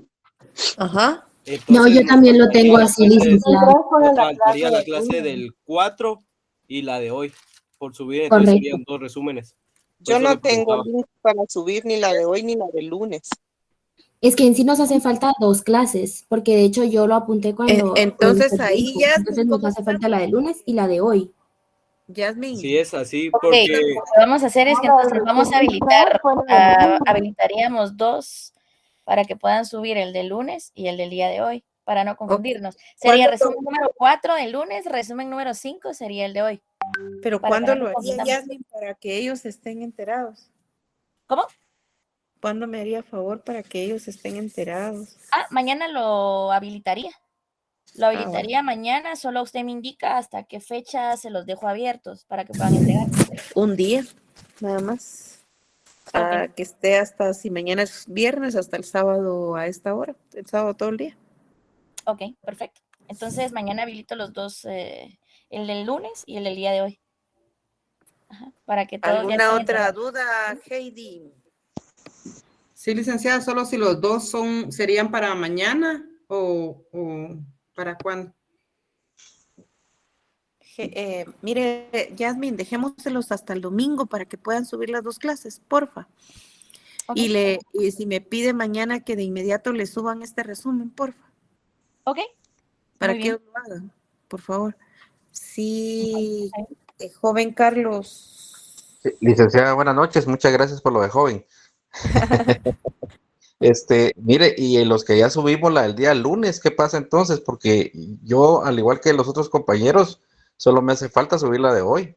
Ajá. Entonces, No, yo también lo tengo así, licenciada. nos faltaría la clase del 4 y la de hoy por subir, entonces Correcto. serían 2 resúmenes. Por Yo eso no le tengo preguntaba. link para subir ni la de hoy ni la del lunes. Es que en sí nos hace falta 2 clases, porque de hecho yo lo apunté cuando... Entonces ahí ya, Entonces nos hace falta la de lunes y la de hoy. Yasmin. Sí, es así, Ok, porque lo que vamos a hacer es que entonces vamos a habilitar, habilitaríamos 2 para que puedan subir el del lunes y el del día de hoy, para no confundirnos. Sería resumen número 4 del lunes, resumen número 5 sería el de hoy. Pero para que ¿cuándo no lo nos haría confundamos. Yasmin para que ellos estén enterados? ¿Cómo? ¿Cuándo me haría favor para que ellos estén enterados? Mañana lo habilitaría. Lo bueno. habilitaría mañana, solo usted me indica hasta qué fecha se los dejo abiertos para que puedan entregar. Un día, nada más. Que esté hasta, si mañana es viernes, hasta el sábado a esta hora. El sábado todo el día. Ok, perfecto. Entonces mañana habilito los 2, el del lunes y el del día de hoy. Ajá, para que todos ya ¿Alguna estén otra enterados. duda, Heidi? Sí, licenciada, solo si los 2 serían para mañana o para cuándo. Mire, Yasmin, dejémoselos hasta el domingo para que puedan subir las 2 clases, porfa. Okay. Y si me pide mañana que de inmediato le suban este resumen, porfa. Ok. Para Muy que bien. lo hagan, por favor. Sí, joven Carlos. Sí, licenciada, buenas noches, muchas gracias por lo de joven. Mire, y en los que ya subimos la del día lunes, ¿qué pasa entonces? Porque yo, al igual que los otros compañeros, solo me hace falta subir la de hoy.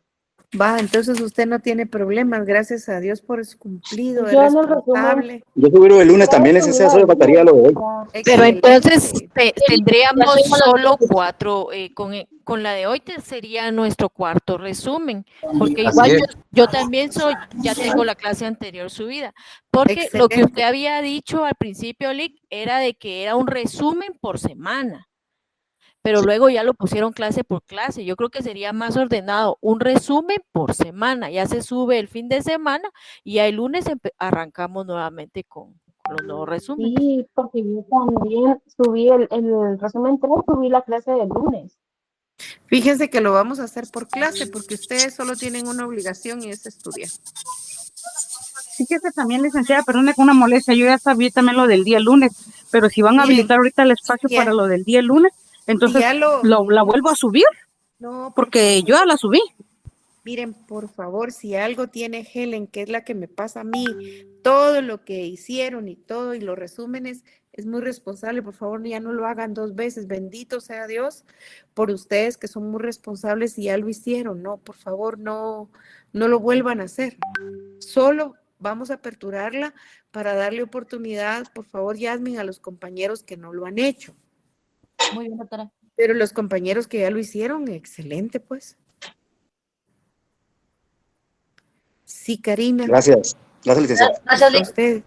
Va, entonces usted no tiene problemas, gracias a Dios por su cumplido, es Yo en el resumen- responsable. Yo subí el lunes también, licenciada, solo faltaría lo de hoy. Pero entonces Excelente. tendríamos solo 4, con la de hoy sería nuestro cuarto resumen, porque Así igual es. yo también ya tengo la clase anterior subida, porque lo que Excelente. usted había dicho al principio, Lick, era de que era un resumen por semana, pero luego ya lo pusieron clase por clase. Yo creo que sería más ordenado, un resumen por semana, ya se sube el fin de semana y ya el lunes arrancamos nuevamente con los nuevos resúmenes. Sí, porque yo también subí el resumen 3, subí la clase del lunes. Fíjense que lo vamos a hacer por clase, porque ustedes solo tienen una obligación y es estudiar. Fíjese también, licenciada, perdone con una molestia, yo ya sabía también lo del día lunes, pero si van a Miren, habilitar ahorita el espacio para lo del día lunes, entonces ya la vuelvo a subir, No, porque yo ya la subí. Miren, por favor, si algo tiene Helen, que es la que me pasa a mí, todo lo que hicieron y todo, y los resúmenes, es muy responsable. Por favor, ya no lo hagan 2 veces. Bendito sea Dios por ustedes que son muy responsables y ya lo hicieron. No, por favor, no lo vuelvan a hacer. Solo vamos a aperturarla para darle oportunidad, por favor, Yasmin, a los compañeros que no lo han hecho. Muy bien, doctora. Pero los compañeros que ya lo hicieron, excelente, pues. Sí, Karina. Gracias. Gracias, licenciada. Gracias, Lick. A usted.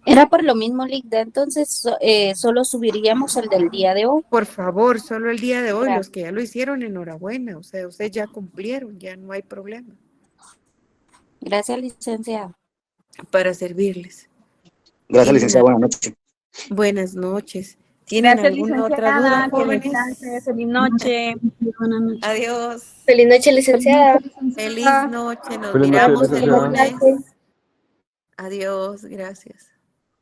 Era por lo mismo, Lick, entonces solo subiríamos el del día de hoy. Por favor, solo el día de hoy, Gracias. los que ya lo hicieron, enhorabuena. O sea, ustedes ya cumplieron, ya no hay problema. Gracias, licenciada. Para servirles. Gracias, licenciada, buenas noches. Buenas noches. ¿Tienen alguna otra duda, jóvenes? Feliz noche. Adiós. Feliz noche, licenciada. Feliz noche. Nos Feliz noche, miramos el licenciada. lunes. Adiós, gracias.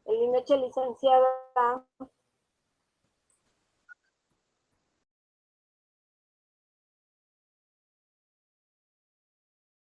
Feliz noche, licenciada.